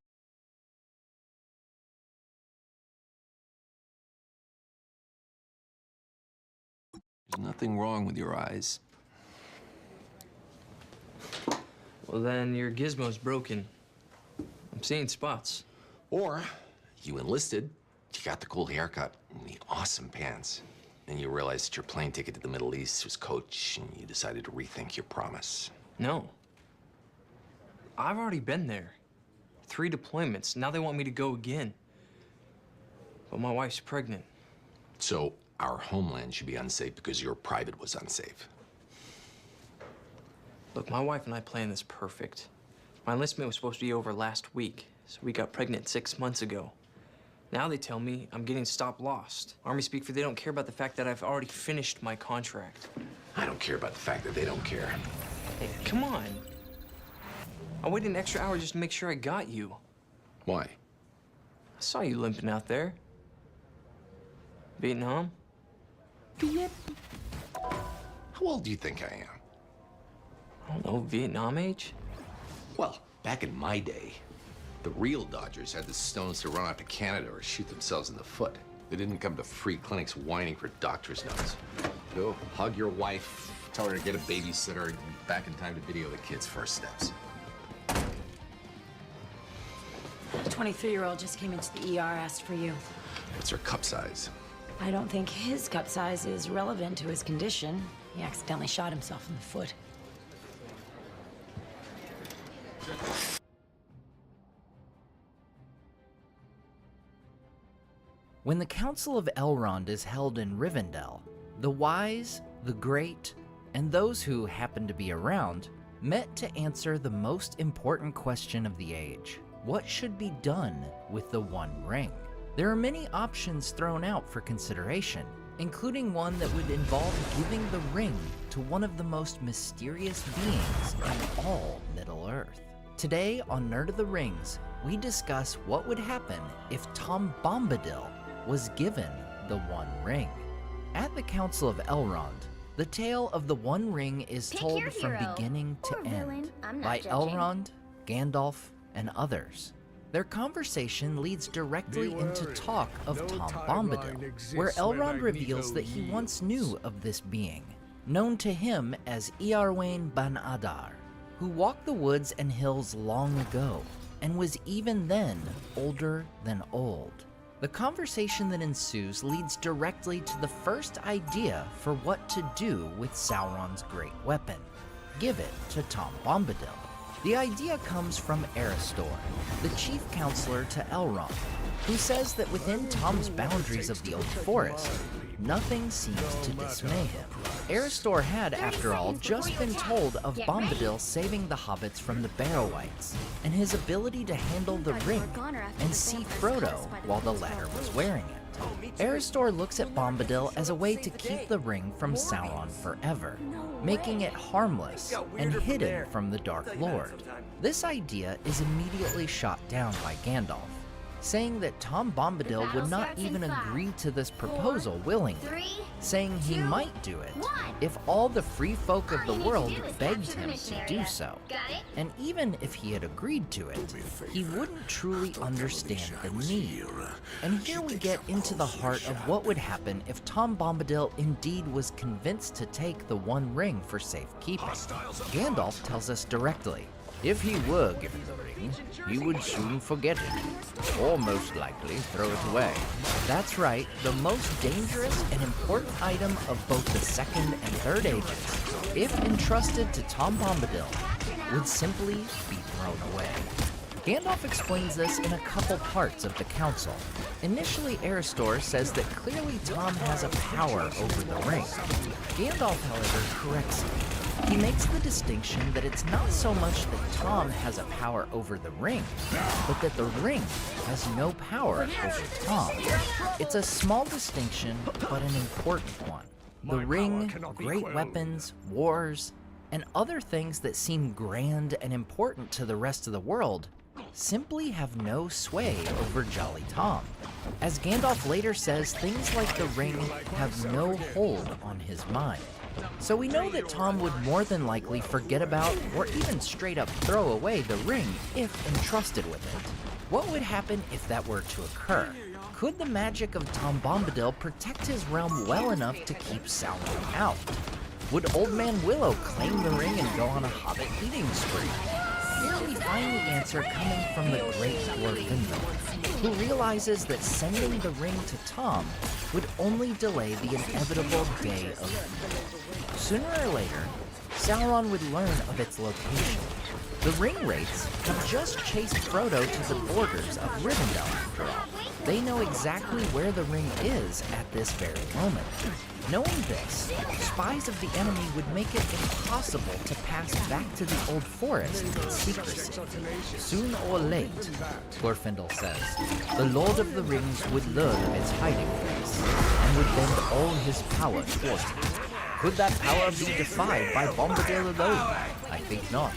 S18: There's nothing wrong with your eyes.
S20: Well, then your gizmo's broken. I'm seeing spots.
S18: Or you enlisted, you got the cool haircut and the awesome pants. Then you realized that your plane ticket to the Middle East was coach, and you decided to rethink your promise.
S20: No. I've already been there. 3 deployments. Now they want me to go again. But my wife's pregnant.
S18: So our homeland should be unsafe because your private was unsafe.
S20: Look, my wife and I planned this perfect. My enlistment was supposed to be over last week, so we got pregnant 6 months ago. Now they tell me I'm getting stop lost. Army speak for they don't care about the fact that I've already finished my contract.
S18: I don't care about the fact that they don't care.
S20: Hey, come on. I waited an extra hour just to make sure I got you.
S18: Why?
S20: I saw you limping out there. Vietnam?
S18: How old do you think I am?
S20: I don't know, Vietnam age?
S18: Well, back in my day, the real Dodgers had the stones to run out to Canada or shoot themselves in the foot. They didn't come to free clinics whining for doctor's notes. Go hug your wife, tell her to get a babysitter, and be back in time to video the kids' first steps.
S3: The 23-year-old just came into the ER, asked for you.
S18: What's her cup size?
S3: I don't think his cup size is relevant to his condition. He accidentally shot himself in the foot.
S21: When the Council of Elrond is held in Rivendell, the wise, the great, and those who happen to be around met to answer the most important question of the age. What should be done with the One Ring? There are many options thrown out for consideration, including one that would involve giving the ring to one of the most mysterious beings in all Middle-earth. Today on Nerd of the Rings, we discuss what would happen if Tom Bombadil was given the One Ring. At the Council of Elrond, the tale of the One Ring is told from beginning to end by Elrond, Gandalf, and others. Their conversation leads directly into talk of Tom Bombadil, where Elrond reveals that he once knew of this being, known to him as Eärwain ban Adar, who walked the woods and hills long ago, and was even then older than old. The conversation that ensues leads directly to the first idea for what to do with Sauron's great weapon. Give it to Tom Bombadil. The idea comes from Erestor, the chief counselor to Elrond, who says that within Tom's boundaries of the Old Forest, nothing seems to dismay him. Erestor had, after all, just been told of Bombadil saving the hobbits from the Barrow-wights, and his ability to handle the ring and see Frodo while the latter was wearing it. Erestor looks at Bombadil as a way to keep the ring from Sauron forever, making it harmless and hidden from the Dark Lord. This idea is immediately shot down by Gandalf, saying that Tom Bombadil would not even agree to this proposal willingly, saying he might do it if all the free folk of the world begged him to do so. And even if he had agreed to it, he wouldn't truly understand the need. And here we get into the heart of what would happen if Tom Bombadil indeed was convinced to take the One Ring for safekeeping. Gandalf tells us directly, if he were given the ring, he would soon forget it, or most likely throw it away. That's right, the most dangerous and important item of both the Second and Third Ages, if entrusted to Tom Bombadil, would simply be thrown away. Gandalf explains this in a couple parts of the council. Initially, Erestor says that clearly Tom has a power over the ring. Gandalf, however, corrects him. He makes the distinction that it's not so much that Tom has a power over the ring, but that the ring has no power over Tom. It's a small distinction, but an important one. The ring, great weapons, wars, and other things that seem grand and important to the rest of the world simply have no sway over Jolly Tom. As Gandalf later says, things like the ring have no hold on his mind. So we know that Tom would more than likely forget about or even straight up throw away the ring if entrusted with it. What would happen if that were to occur? Could the magic of Tom Bombadil protect his realm well enough to keep Sauron out? Would Old Man Willow claim the ring and go on a hobbit eating spree? Here we find the answer coming from the great Glorfindel, who realizes that sending the ring to Tom would only delay the inevitable day of evil. Sooner or later, Sauron would learn of its location. The ring wraiths have just chased Frodo to the borders of Rivendell after all. They know exactly where the ring is at this very moment. Knowing this, spies of the enemy would make it impossible to pass back to the Old Forest in secrecy. Soon or late, Glorfindel says, the Lord of the Rings would learn of its hiding place, and would bend all his power towards it. Could that power be defied by Bombadil alone? I think not.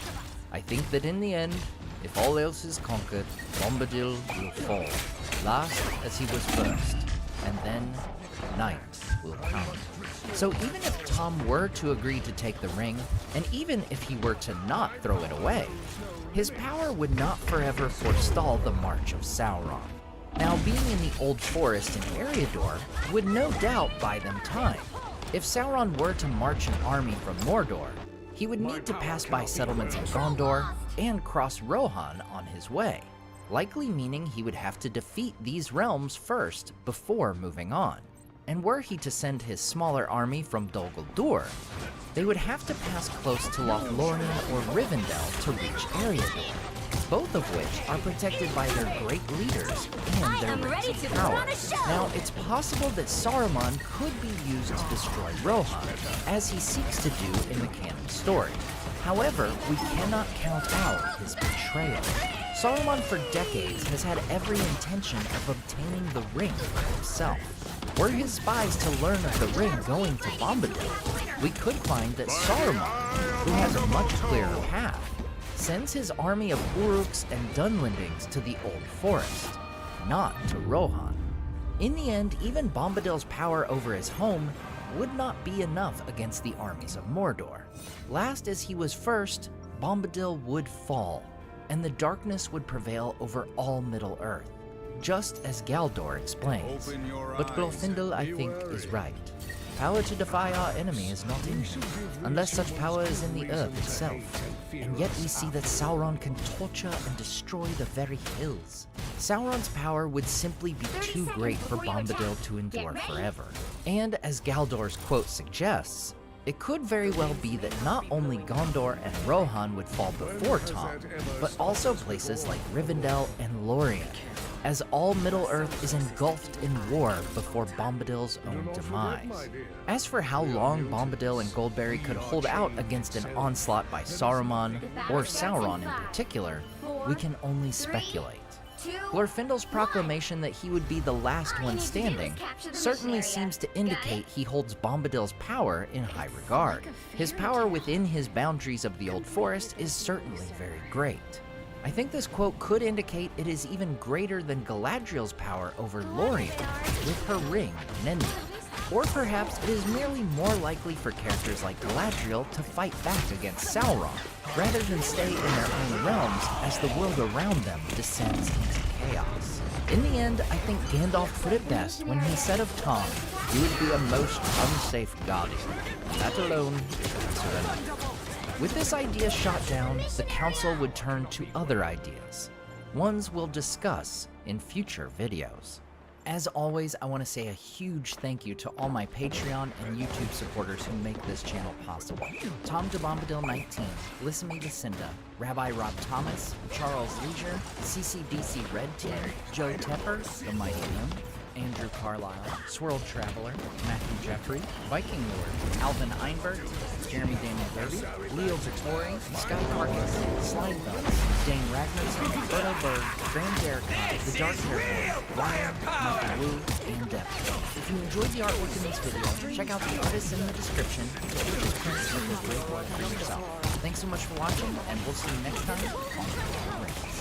S21: I think that in the end, if all else is conquered, Bombadil will fall, last as he was first, and then night will come. So even if Tom were to agree to take the ring, and even if he were to not throw it away, his power would not forever forestall the march of Sauron. Now, being in the Old Forest in Eriador would no doubt buy them time. If Sauron were to march an army from Mordor, he would need to pass by settlements in Gondor and cross Rohan on his way, likely meaning he would have to defeat these realms first before moving on. And were he to send his smaller army from Dol Guldur, they would have to pass close to Lothlorien or Rivendell to reach Eriador, both of which are protected by their great leaders and their rings of power. Now, it's possible that Saruman could be used to destroy Rohan, as he seeks to do in the canon story. However, we cannot count out his betrayal. Saruman for decades has had every intention of obtaining the ring for himself. Were his spies to learn of the ring going to Bombadil, we could find that Saruman, who has a much clearer path, sends his army of Uruks and Dunlendings to the Old Forest, not to Rohan. In the end, even Bombadil's power over his home would not be enough against the armies of Mordor. Last as he was first, Bombadil would fall, and the darkness would prevail over all Middle-earth, just as Galdor explains. But Glorfindel, I think, is right. Power to defy our enemy is not in him, unless such power is in the earth itself. And yet we see that Sauron can torture and destroy the very hills. Sauron's power would simply be too great for Bombadil to endure forever. And as Galdor's quote suggests, it could very well be that not only Gondor and Rohan would fall before Tom, but also places like Rivendell and Lorien, as all Middle-earth is engulfed in war before Bombadil's own demise. As for how long Bombadil and Goldberry could hold out against an onslaught by Saruman, or Sauron in particular, we can only speculate. Glorfindel's proclamation that he would be the last one standing certainly seems to indicate he holds Bombadil's power in high regard. His power within his boundaries of the Old Forest is certainly very great. I think this quote could indicate it is even greater than Galadriel's power over Lorien with her ring, Nenya. Or perhaps it is merely more likely for characters like Galadriel to fight back against Sauron, rather than stay in their own realms as the world around them descends into chaos. In the end, I think Gandalf put it best when he said of Tom, he would be a most unsafe guardian. That alone is answer enough. With this idea shot down, the council would turn to other ideas, ones we'll discuss in future videos. As always, I want to say a huge thank you to all my Patreon and YouTube supporters who make this channel possible. Tom DeBombadil19, Lissamy Lucinda, Rabbi Rob Thomas, Charles Leisure, CCDC Red Team, Joe Tepper, The Mighty Moon, Andrew Carlisle, Swirl Traveler, Matthew Jeffrey, Viking Lord, Alvin Einberg, Jeremy Daniel Derby, Leo Vittori, Sky Carcass, Slide Belts, Dane Ragnarsson, Berto Berg, Graham Derrickott, The Dark Hair Boy, Ryan, Michael Wu, and Depp. If you enjoyed the artwork in this video, check out the artists in the description to purchase prints of this great work for yourself. Thanks so much for watching, and we'll see you next time on The Rings.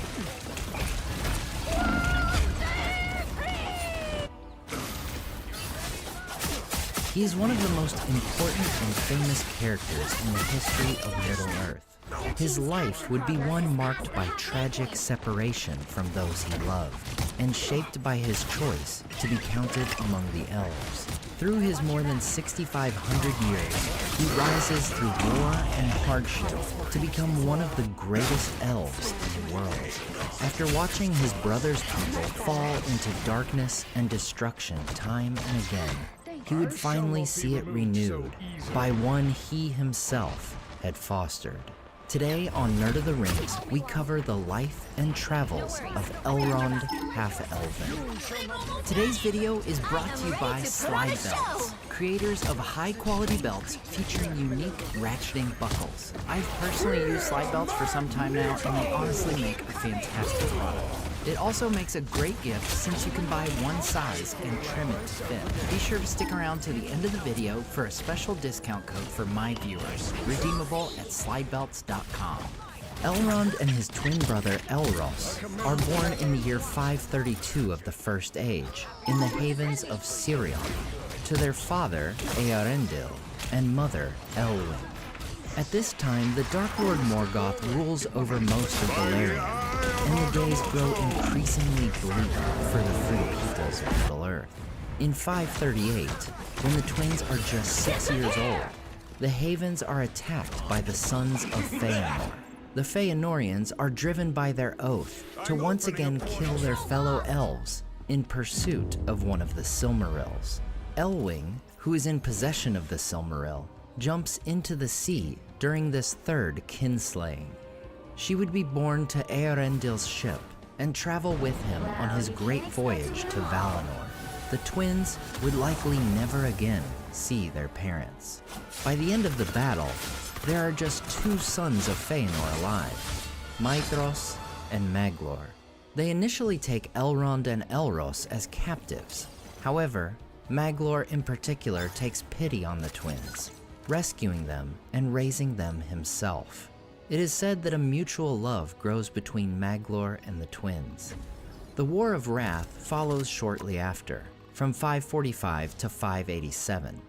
S21: He is one of the most important and famous characters in the history of Middle-earth. His life would be one marked by tragic separation from those he loved, and shaped by his choice to be counted among the elves. Through his more than 6,500 years, he rises through war and hardship to become one of the greatest elves in the world. After watching his brother's people fall into darkness and destruction time and again, he would finally see it renewed by one he himself had fostered. Today on Nerd of the Rings, we cover the life and travels of Elrond Half-Elven. Today's video is brought to you by Slide Belts, creators of high-quality belts featuring unique ratcheting buckles. I've personally used Slide Belts for some time now, and they honestly make a fantastic product. It also makes a great gift since you can buy one size and trim it to fit. Be sure to stick around to the end of the video for a special discount code for my viewers, redeemable at slidebelts.com. Elrond and his twin brother Elros are born in the year 532 of the First Age, in the havens of Sirion, to their father Eärendil and mother Elwyn. At this time, the Dark Lord Morgoth rules over most of Beleriand, and the days grow increasingly bleak for the free peoples of Middle-earth. In 538, when the twins are just 6 years old, the Havens are attacked by the sons of Feanor. The Feanorians are driven by their oath to once again kill their fellow elves in pursuit of one of the Silmarils. Elwing, who is in possession of the Silmaril, jumps into the sea during this third kinslaying. She would be born to Eärendil's ship and travel with him on his great voyage to Valinor. The twins would likely never again see their parents. By the end of the battle, there are just two sons of Feanor alive, Maedhros and Maglor. They initially take Elrond and Elros as captives. However, Maglor in particular takes pity on the twins, rescuing them and raising them himself. It is said that a mutual love grows between Maglor and the twins. The War of Wrath follows shortly after, from 545 to 587.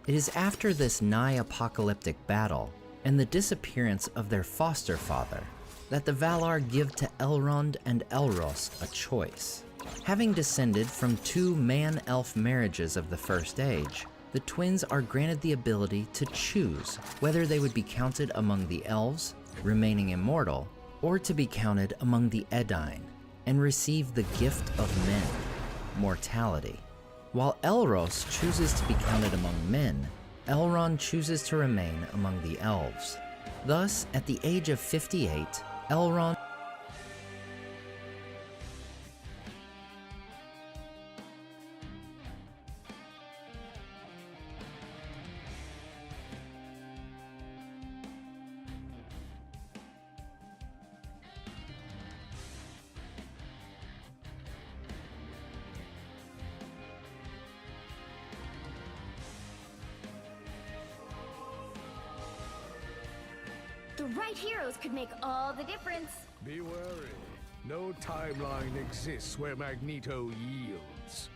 S21: It is after this nigh-apocalyptic battle and the disappearance of their foster father that the Valar give to Elrond and Elros a choice. Having descended from two man-elf marriages of the First Age, the twins are granted the ability to choose whether they would be counted among the elves, remaining immortal, or to be counted among the Edain and receive the gift of men, mortality. While Elros chooses to be counted among men, Elrond chooses to remain among the elves. Thus, at the age of 58, Elrond
S6: The right heroes could make all the difference.
S4: Be wary. No timeline exists where Magneto yields.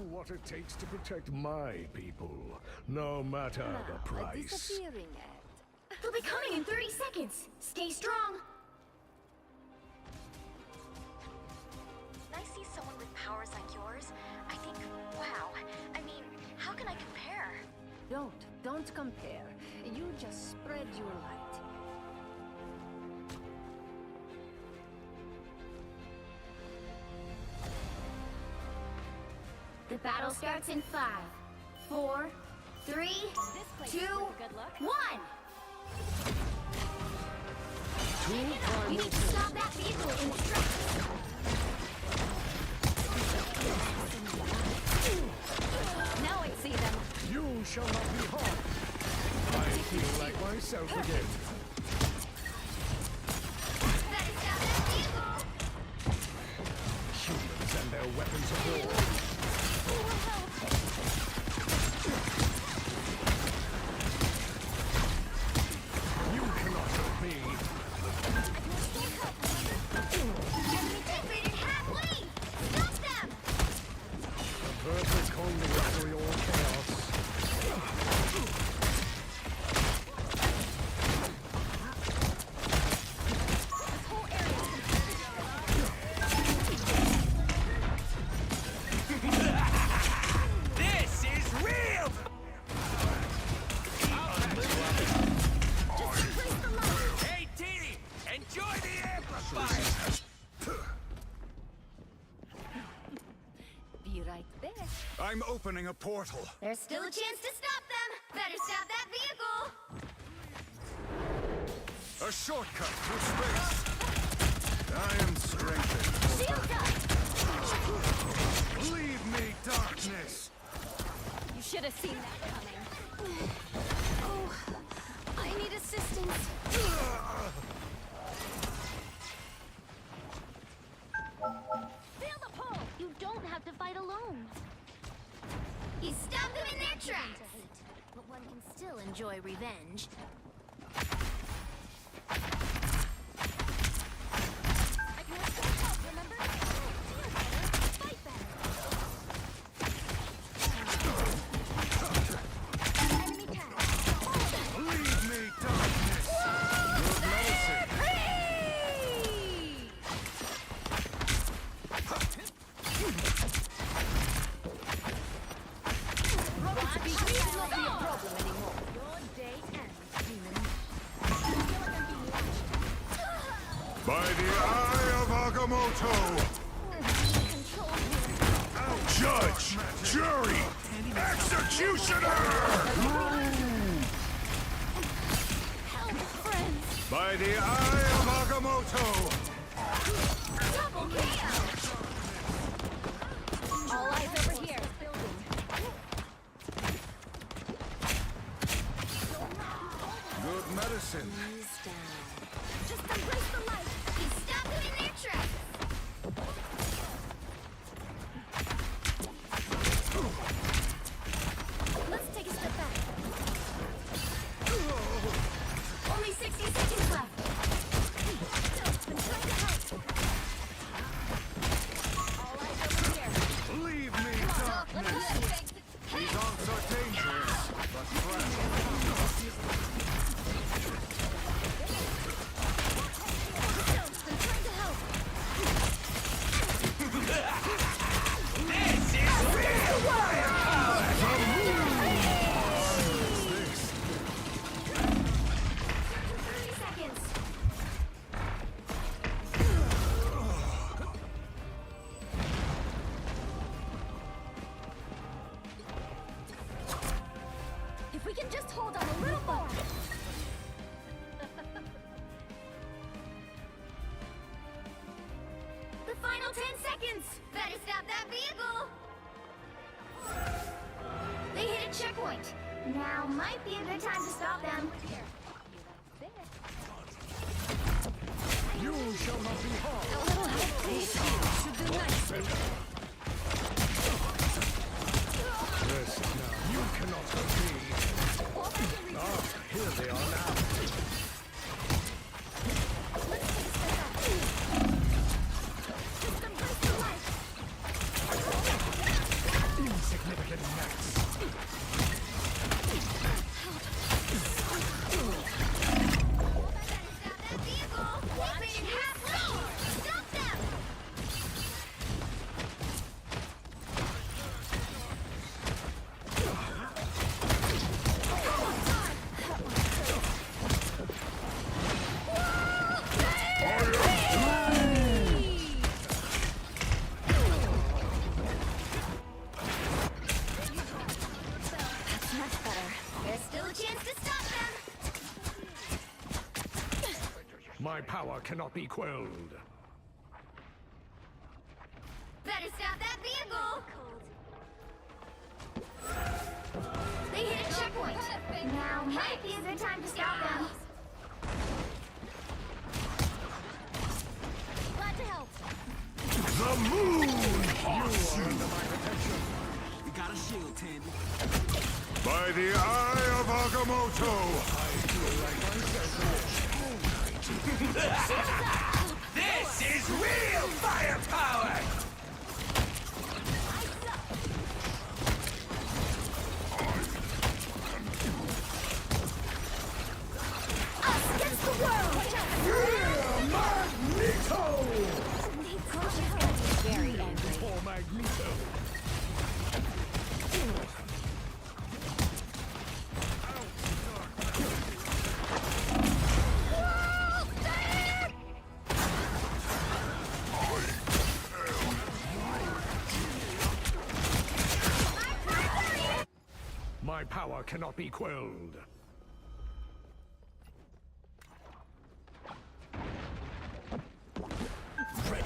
S4: What it takes to protect my people, no matter the price.
S6: They'll be coming in 30 seconds. Stay strong.
S22: When I see someone with powers like yours, I think
S7: Don't compare. You just spread your light.
S6: The battle starts in 5, 4, 3, 2, 1. You need to stop that vehicle in its tracks.
S7: Now I see them.
S4: You shall not be harmed. I feel like myself again. Humans and their weapons of war. You cannot hurt me.
S6: Stop them!
S4: The birds are calling me after your chaos.
S22: This is real! Hey, T! Enjoy the amplifier!
S7: Be right there.
S5: I'm opening a portal.
S6: There's still a chance to stop them. Better stop that vehicle.
S5: A shortcut through space. I am strengthened. Leave me, darkness.
S7: You should have seen that coming.
S6: Oh, I need assistance. Feel the pull. You don't have to fight alone. He stopped them in their tracks. But one can still enjoy revenge. I can still help, remember? Feel better, fight better. Enemy tag.
S5: Leave me, darkness. Good medicine.
S7: These won't be a problem anymore. Your day ends, demon.
S5: By the eye of Agamotto. Judge, jury, executioner! By the eye of Agamotto.
S6: Double KO!
S7: All eyes over here.
S5: Good medicine.
S6: Just embrace the light. He stopped them in their tracks. Let's take a step back. Only 60 seconds left. I'm trying to help.
S7: All eyes over here.
S5: Leave me, darkness. These arms are dangerous, but fragile.
S6: I'm trying to help.
S22: This is real!
S6: If we can just hold on a little more. The final 10 seconds. Better stop that vehicle. They hit a checkpoint. Now might be a good time to stop them.
S4: You shall not be harmed.
S7: A little help, please. Should do nicely.
S4: Listen now, you cannot hurt me. Ah, here they are now.
S6: Just embrace the light.
S4: Insignificant Max.
S6: Stop them!
S4: My power cannot be quelled.
S6: Better stop that vehicle! They hit a checkpoint. Now might be a good time to stop them. Glad to help.
S4: The moon haunts you.
S22: We got a shield, Tandy.
S5: By the eye of Agamotto!
S22: This is real firepower!
S6: Us against the world!
S4: Magneto!
S6: Very angry.
S4: For Magneto. My power cannot be quelled.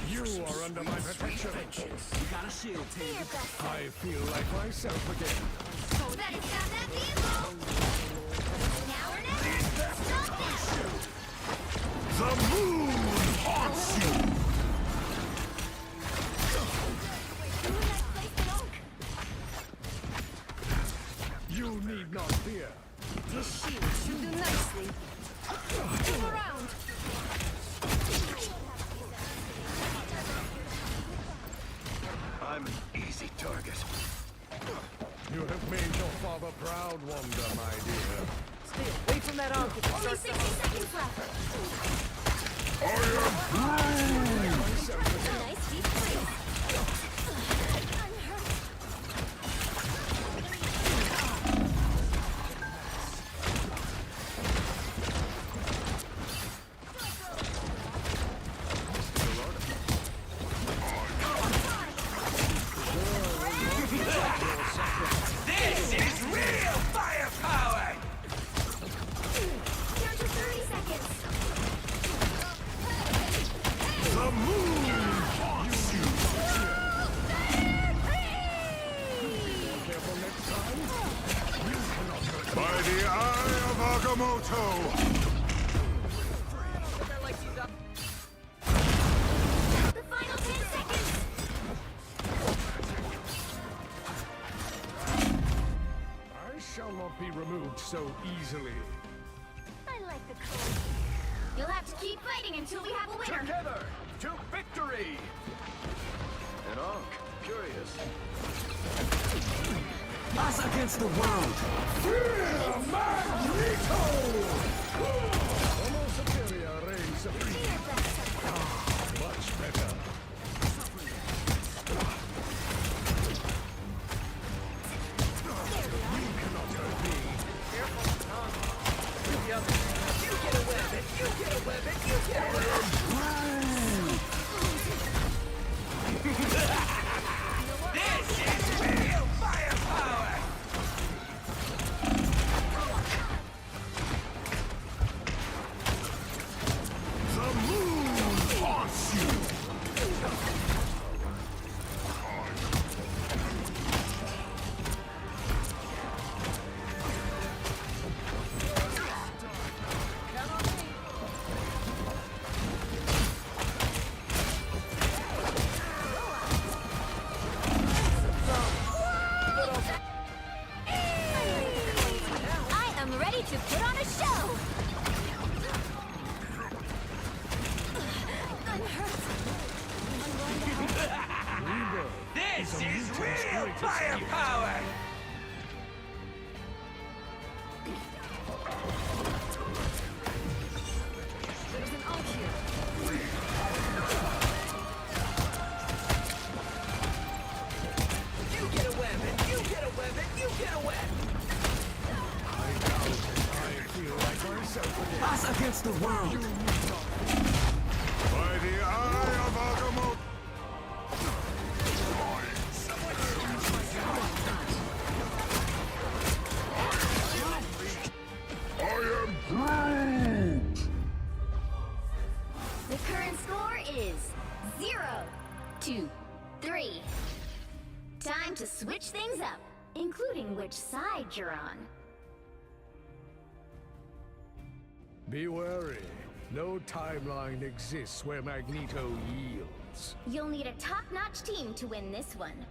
S4: You are under my protection.
S22: We got a shield, Tandy.
S4: I feel like myself again.
S6: Better stop that vehicle! Now or never! Stop that!
S4: The moon haunts you! You need not fear.
S7: This shield should do nicely. Move around.
S4: I'm an easy target. You have made your father proud, Wanda, my dear.
S7: Stay away from that object.
S6: Only 60 seconds left. Nice deep freeze.
S22: This is real firepower!
S6: Down to 30 seconds.
S4: The moon haunts you! Careful next time. You cannot hurt me.
S5: By the eye of Agamotto!
S6: The final 10 seconds.
S4: I shall not be removed so easily.
S6: I like the color. You'll have to keep fighting until we have a winner.
S19: Together to victory! And Ankh, curious.
S22: Us against the world!
S4: Fear Magneto! Homo superior reigns supreme. Much better. You cannot hurt me.
S22: You get a weapon! You get a weapon! You get a weapon! This is real firepower!
S4: The moon haunts you!
S6: I am ready to put on a show. I'm hurt.
S22: This is real firepower!
S7: There's an ult here.
S22: You get a weapon! You get a weapon! You get a weapon!
S4: I feel like myself again.
S22: Us against the world!
S5: By the eye of Agamotto! I am Groot!
S6: time to switch things up, including which side you're on.
S4: Be wary. No timeline exists where Magneto yields.
S6: You'll need a top-notch team to win this one.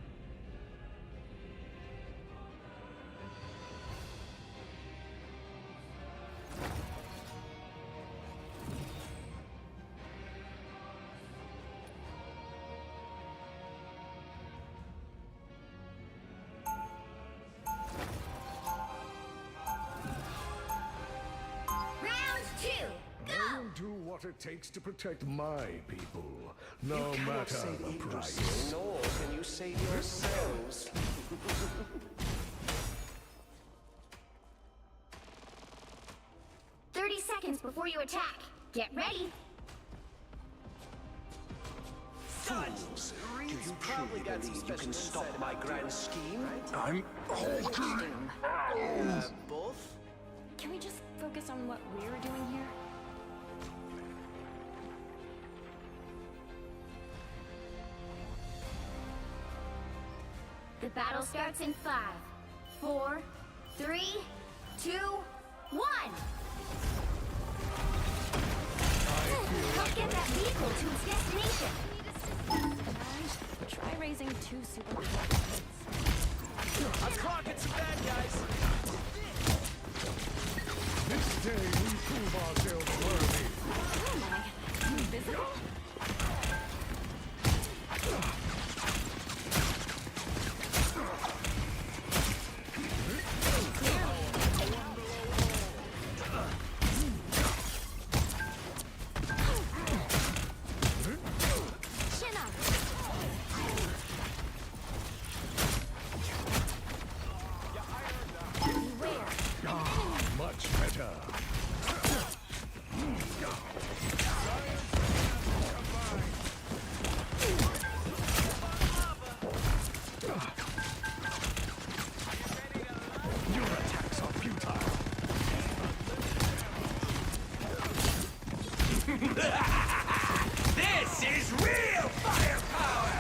S4: Do what it takes to protect my people, no matter the price.
S16: Nor can you save yourselves.
S6: 30 seconds before you attack. Get ready.
S16: Fools! Do you truly believe you can stop my grand scheme?
S4: I'm
S16: Hulking. Both?
S7: Can we just focus on what we're doing here?
S6: The battle starts in 5, 4, 3, 2, 1. Help get that vehicle to its destination.
S7: Try raising 2 super weapons.
S16: I'm clocking some bad guys.
S4: This day we prove ourselves worthy.
S7: Oh my, invisible?
S4: Much better. Your attacks are futile.
S22: This is real firepower!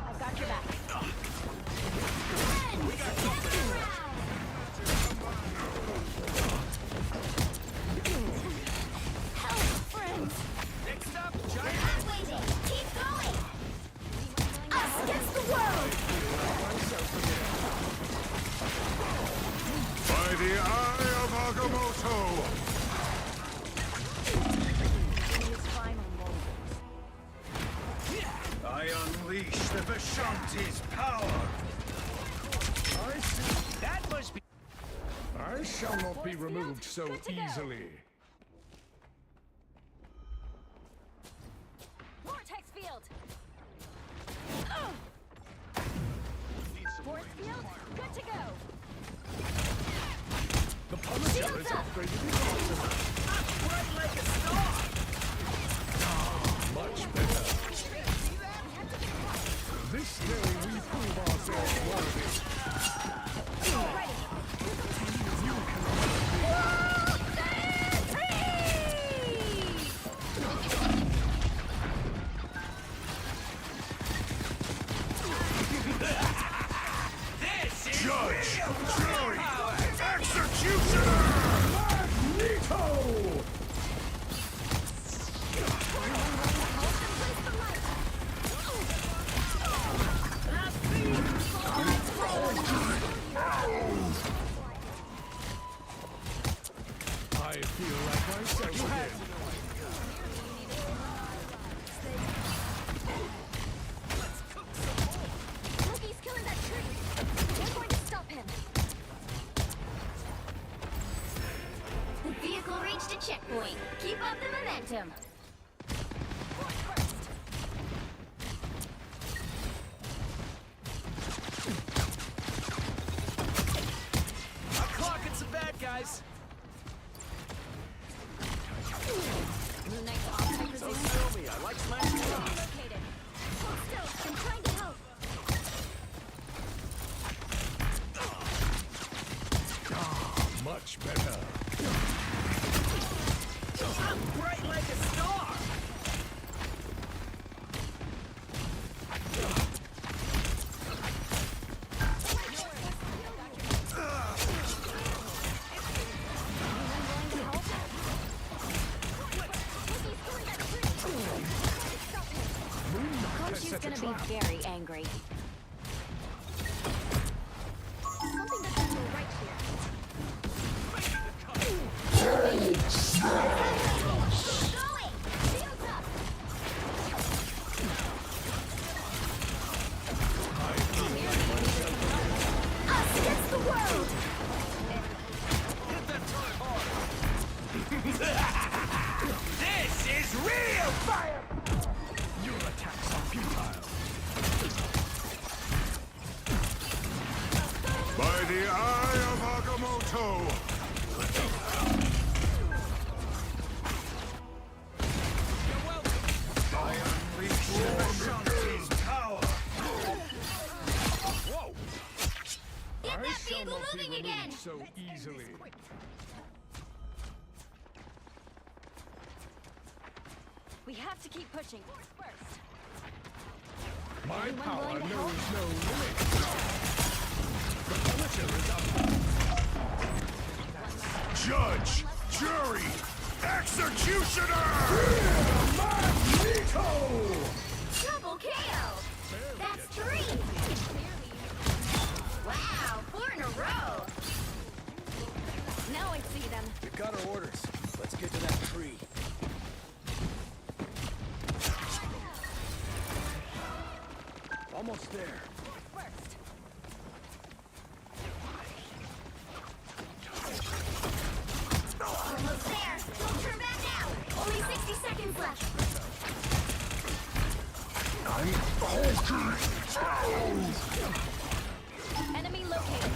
S7: I've got your back.
S16: Next up,
S6: Not waiting. Keep going. Us against the world.
S5: By the eye of Agamotto!
S22: I unleash the Vishanti's power!
S4: I see.
S22: That must be...
S4: I shall not be removed so easily.
S7: Vortex field. Force field, good to go.
S4: The Punisher has upgraded his arsenal.
S16: Bright like a star!
S4: Much better. This day we prove ourselves worthy.
S7: Already.
S4: You cannot
S22: This is
S5: Judge!
S22: real
S5: Jury!
S22: firepower!
S5: Executioner!
S4: Magneto! I feel like myself again.
S7: Loki's killing that tree. We're going to stop him.
S6: The vehicle reached a checkpoint. Keep up the momentum.
S16: I'm clocking some bad guys.
S7: Nice off
S16: So kill me. I like smashing them.
S7: located. Hold still. I'm trying to help.
S4: Much better.
S16: I'm bright like a star!
S7: very angry. Something doesn't feel right
S6: Us against the world!
S22: This is real fire!
S4: Your attacks are futile.
S5: By the eye of Agamotto!
S22: I unleash Shanti's power!
S4: Whoa!
S6: Get
S4: I
S6: that
S4: shall
S6: vehicle
S4: not be
S6: moving
S4: removed
S6: again!
S4: so easily.
S7: We have to keep pushing. First.
S4: My
S7: Anyone
S4: power
S7: willing to
S4: knows
S7: help?
S4: no limit. The Punisher is up.
S5: Judge! Jury! Executioner!
S4: Magneto!
S6: Double KO! That's 3! Wow, 4 in a row!
S7: Now I see them.
S16: We got our orders. Let's get to that tree. Almost there.
S7: First.
S6: Almost there! Don't turn back now! Only 60 seconds left!
S7: Enemy located.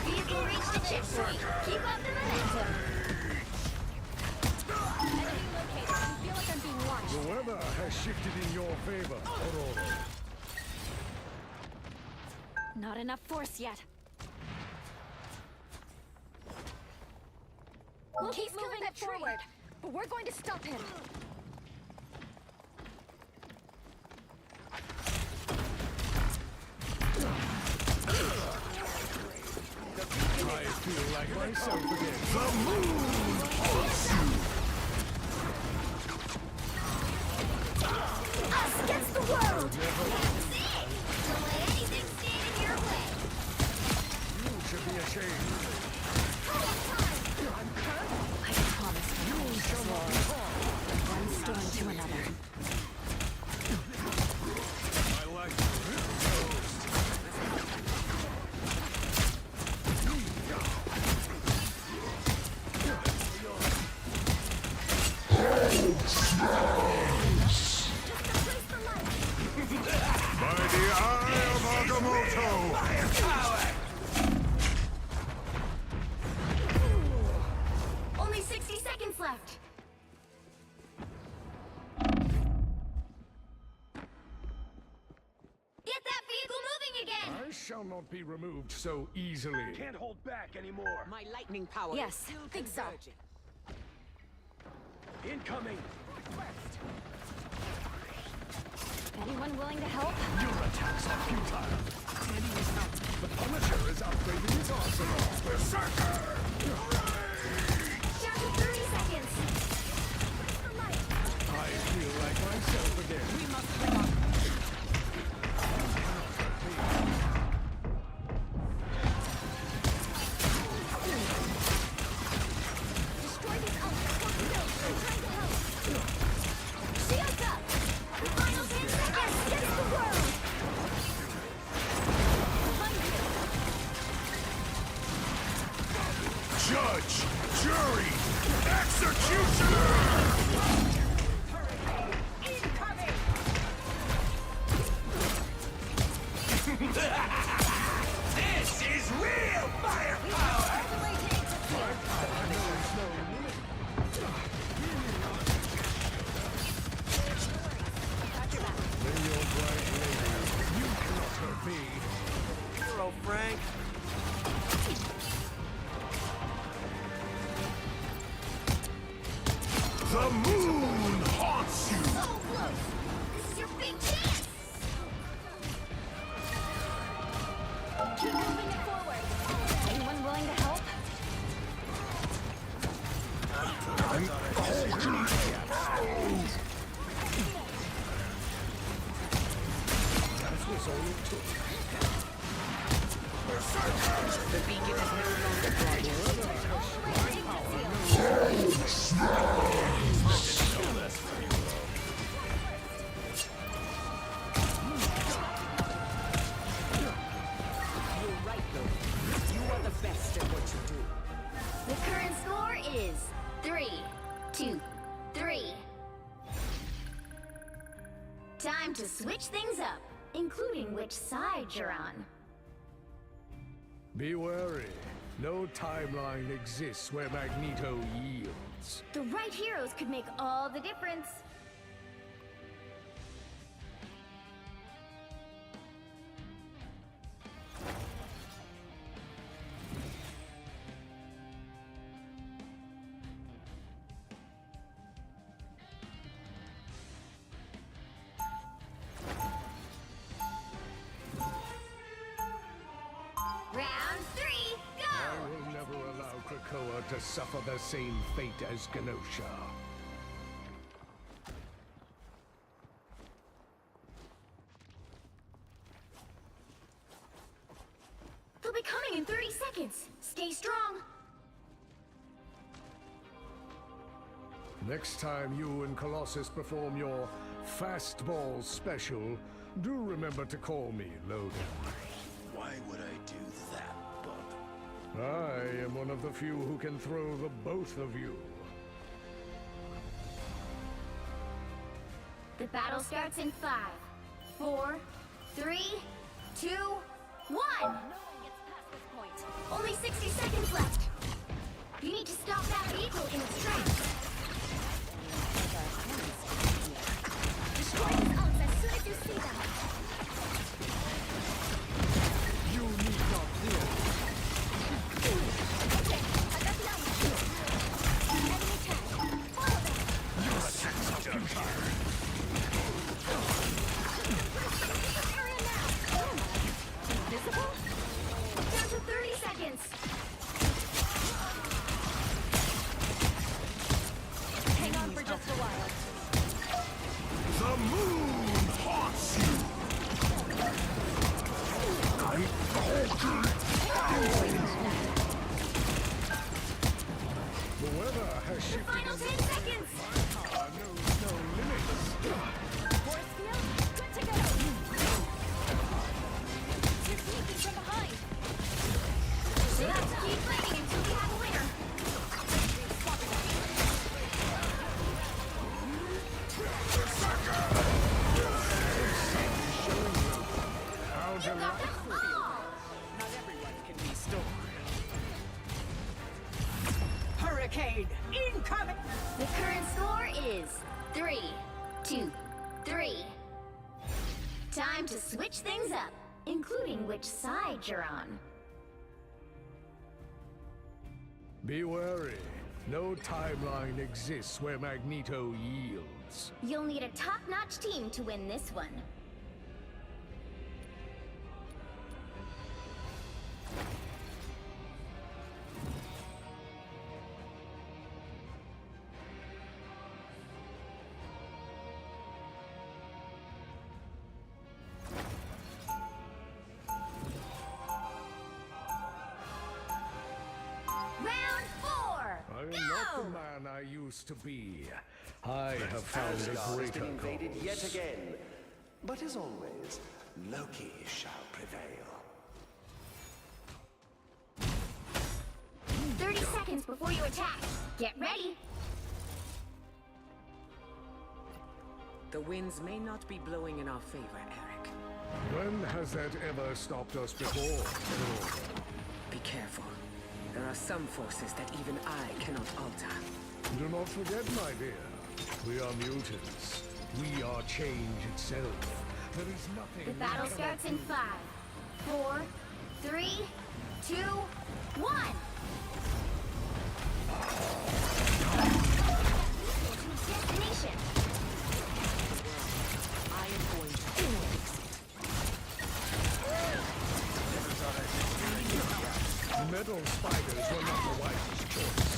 S6: Vehicle reached the checkpoint! Keep up the momentum!
S7: Enemy located. I feel like I'm being watched.
S4: The weather has shifted in your favor, Aurora.
S7: Not enough force yet. We'll keep moving it forward, but we're going to stop him.
S4: I feel like myself again.
S5: The moon haunts you!
S6: Us against the world! That's it! Don't let anything stand in your way!
S4: You should be ashamed.
S3: I promise you shall not be harmed. One storm to another.
S4: I like toast.
S5: By the eye of Agamotto!
S6: Only 60 seconds left! Get that vehicle moving again!
S4: I shall not be removed so easily.
S16: Can't hold back anymore.
S8: My lightning power
S7: Yes,
S8: is still
S7: think so.
S8: converging.
S16: Incoming.
S7: Anyone willing to help?
S4: Your attacks are futile. The Punisher is upgrading his arsenal. Berserker!
S6: Down to 30 seconds!
S4: I feel like myself again.
S8: We must bring up.
S6: Destroy this outfit! I'm trying to help! Shields up! The final 10 seconds! Against the world!
S5: Judge! Jury! Executioner!
S22: This is real firepower!
S4: You cannot hurt me.
S16: Hello, Frank.
S5: The moon haunts you!
S6: So close! This is your big chance!
S4: was all it took.
S22: The beacon is no longer bright. You're right, though. You are the best at what you do.
S6: The current score is 3-2-3. Time to switch things up, including which side you're on.
S4: Be wary. No timeline exists where Magneto yields.
S6: The right heroes could make all the difference. Round 3, go!
S4: I will never allow Krakoa to suffer the same fate as Genosha.
S6: They'll be coming in 30 seconds. Stay strong.
S4: Next time you and Colossus perform your fastball special, do remember to call me, Logan.
S16: Why would I do that, bub?
S4: I am one of the few who can throw the both of you.
S6: The battle starts in 5, 4, 3, 2, 1. Only 60 seconds left. You need to stop that vehicle in its tracks. Destroy these ults as soon as you see them.
S4: You need not fear.
S6: Okay, I got the ammo. Enemy attack. Follow them.
S4: Your attacks are futile.
S6: Area now. Invisible? Down to 30 seconds. Hang on for just a while.
S4: The moon haunts you! The weather has shifted.
S6: Final 10 seconds.
S4: My power knows no limits.
S6: Force field, good to go. You're sneaking from behind. We'll have to keep fighting until we have a winner.
S4: How
S6: You got them all.
S22: Not everyone can be stolen. Hurricane incoming!
S6: The current score is 3-2-3. Time to switch things up, including which side you're on.
S4: Be wary. No timeline exists where Magneto yields.
S6: You'll need a top-notch team to win this one. Round 4.
S4: I am not the man I used to be. I have found
S16: Asgard
S4: a
S16: has
S4: greater
S16: been invaded
S4: cause.
S16: yet again. But as always, Loki shall prevail.
S6: 30 seconds before you attack. Get ready.
S22: The winds may not be blowing in our favor, Eric.
S4: When has that ever stopped us before?
S22: Be careful. There are some forces that even I cannot alter.
S4: Do not forget, my dear. We are mutants. We are change itself. There is nothing.
S6: The battle starts in 5, 4, 3, 2, 1. Destination.
S22: I am going to fix it.
S4: Metal spiders were not the wisest choice.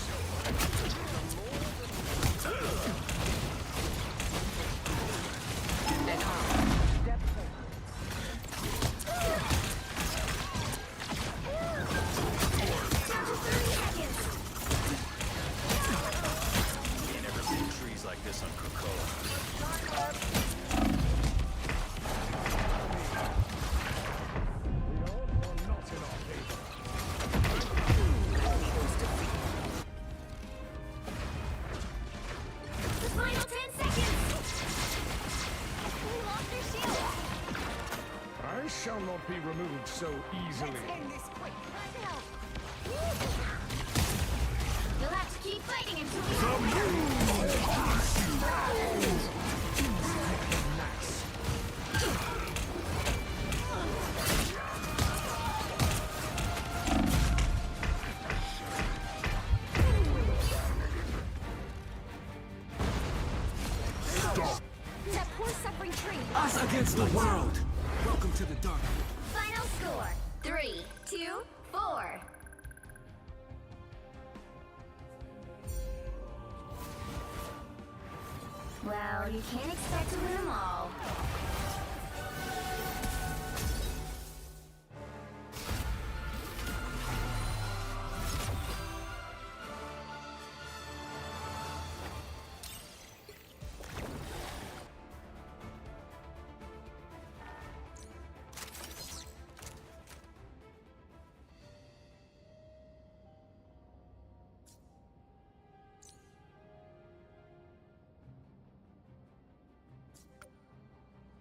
S4: shall not be removed so easily.
S6: You'll have to keep fighting until we
S7: That poor suffering tree.
S16: Us against the world. Welcome to the dark.
S6: Final score 3, 2, 4. Well, you can't expect to win them all.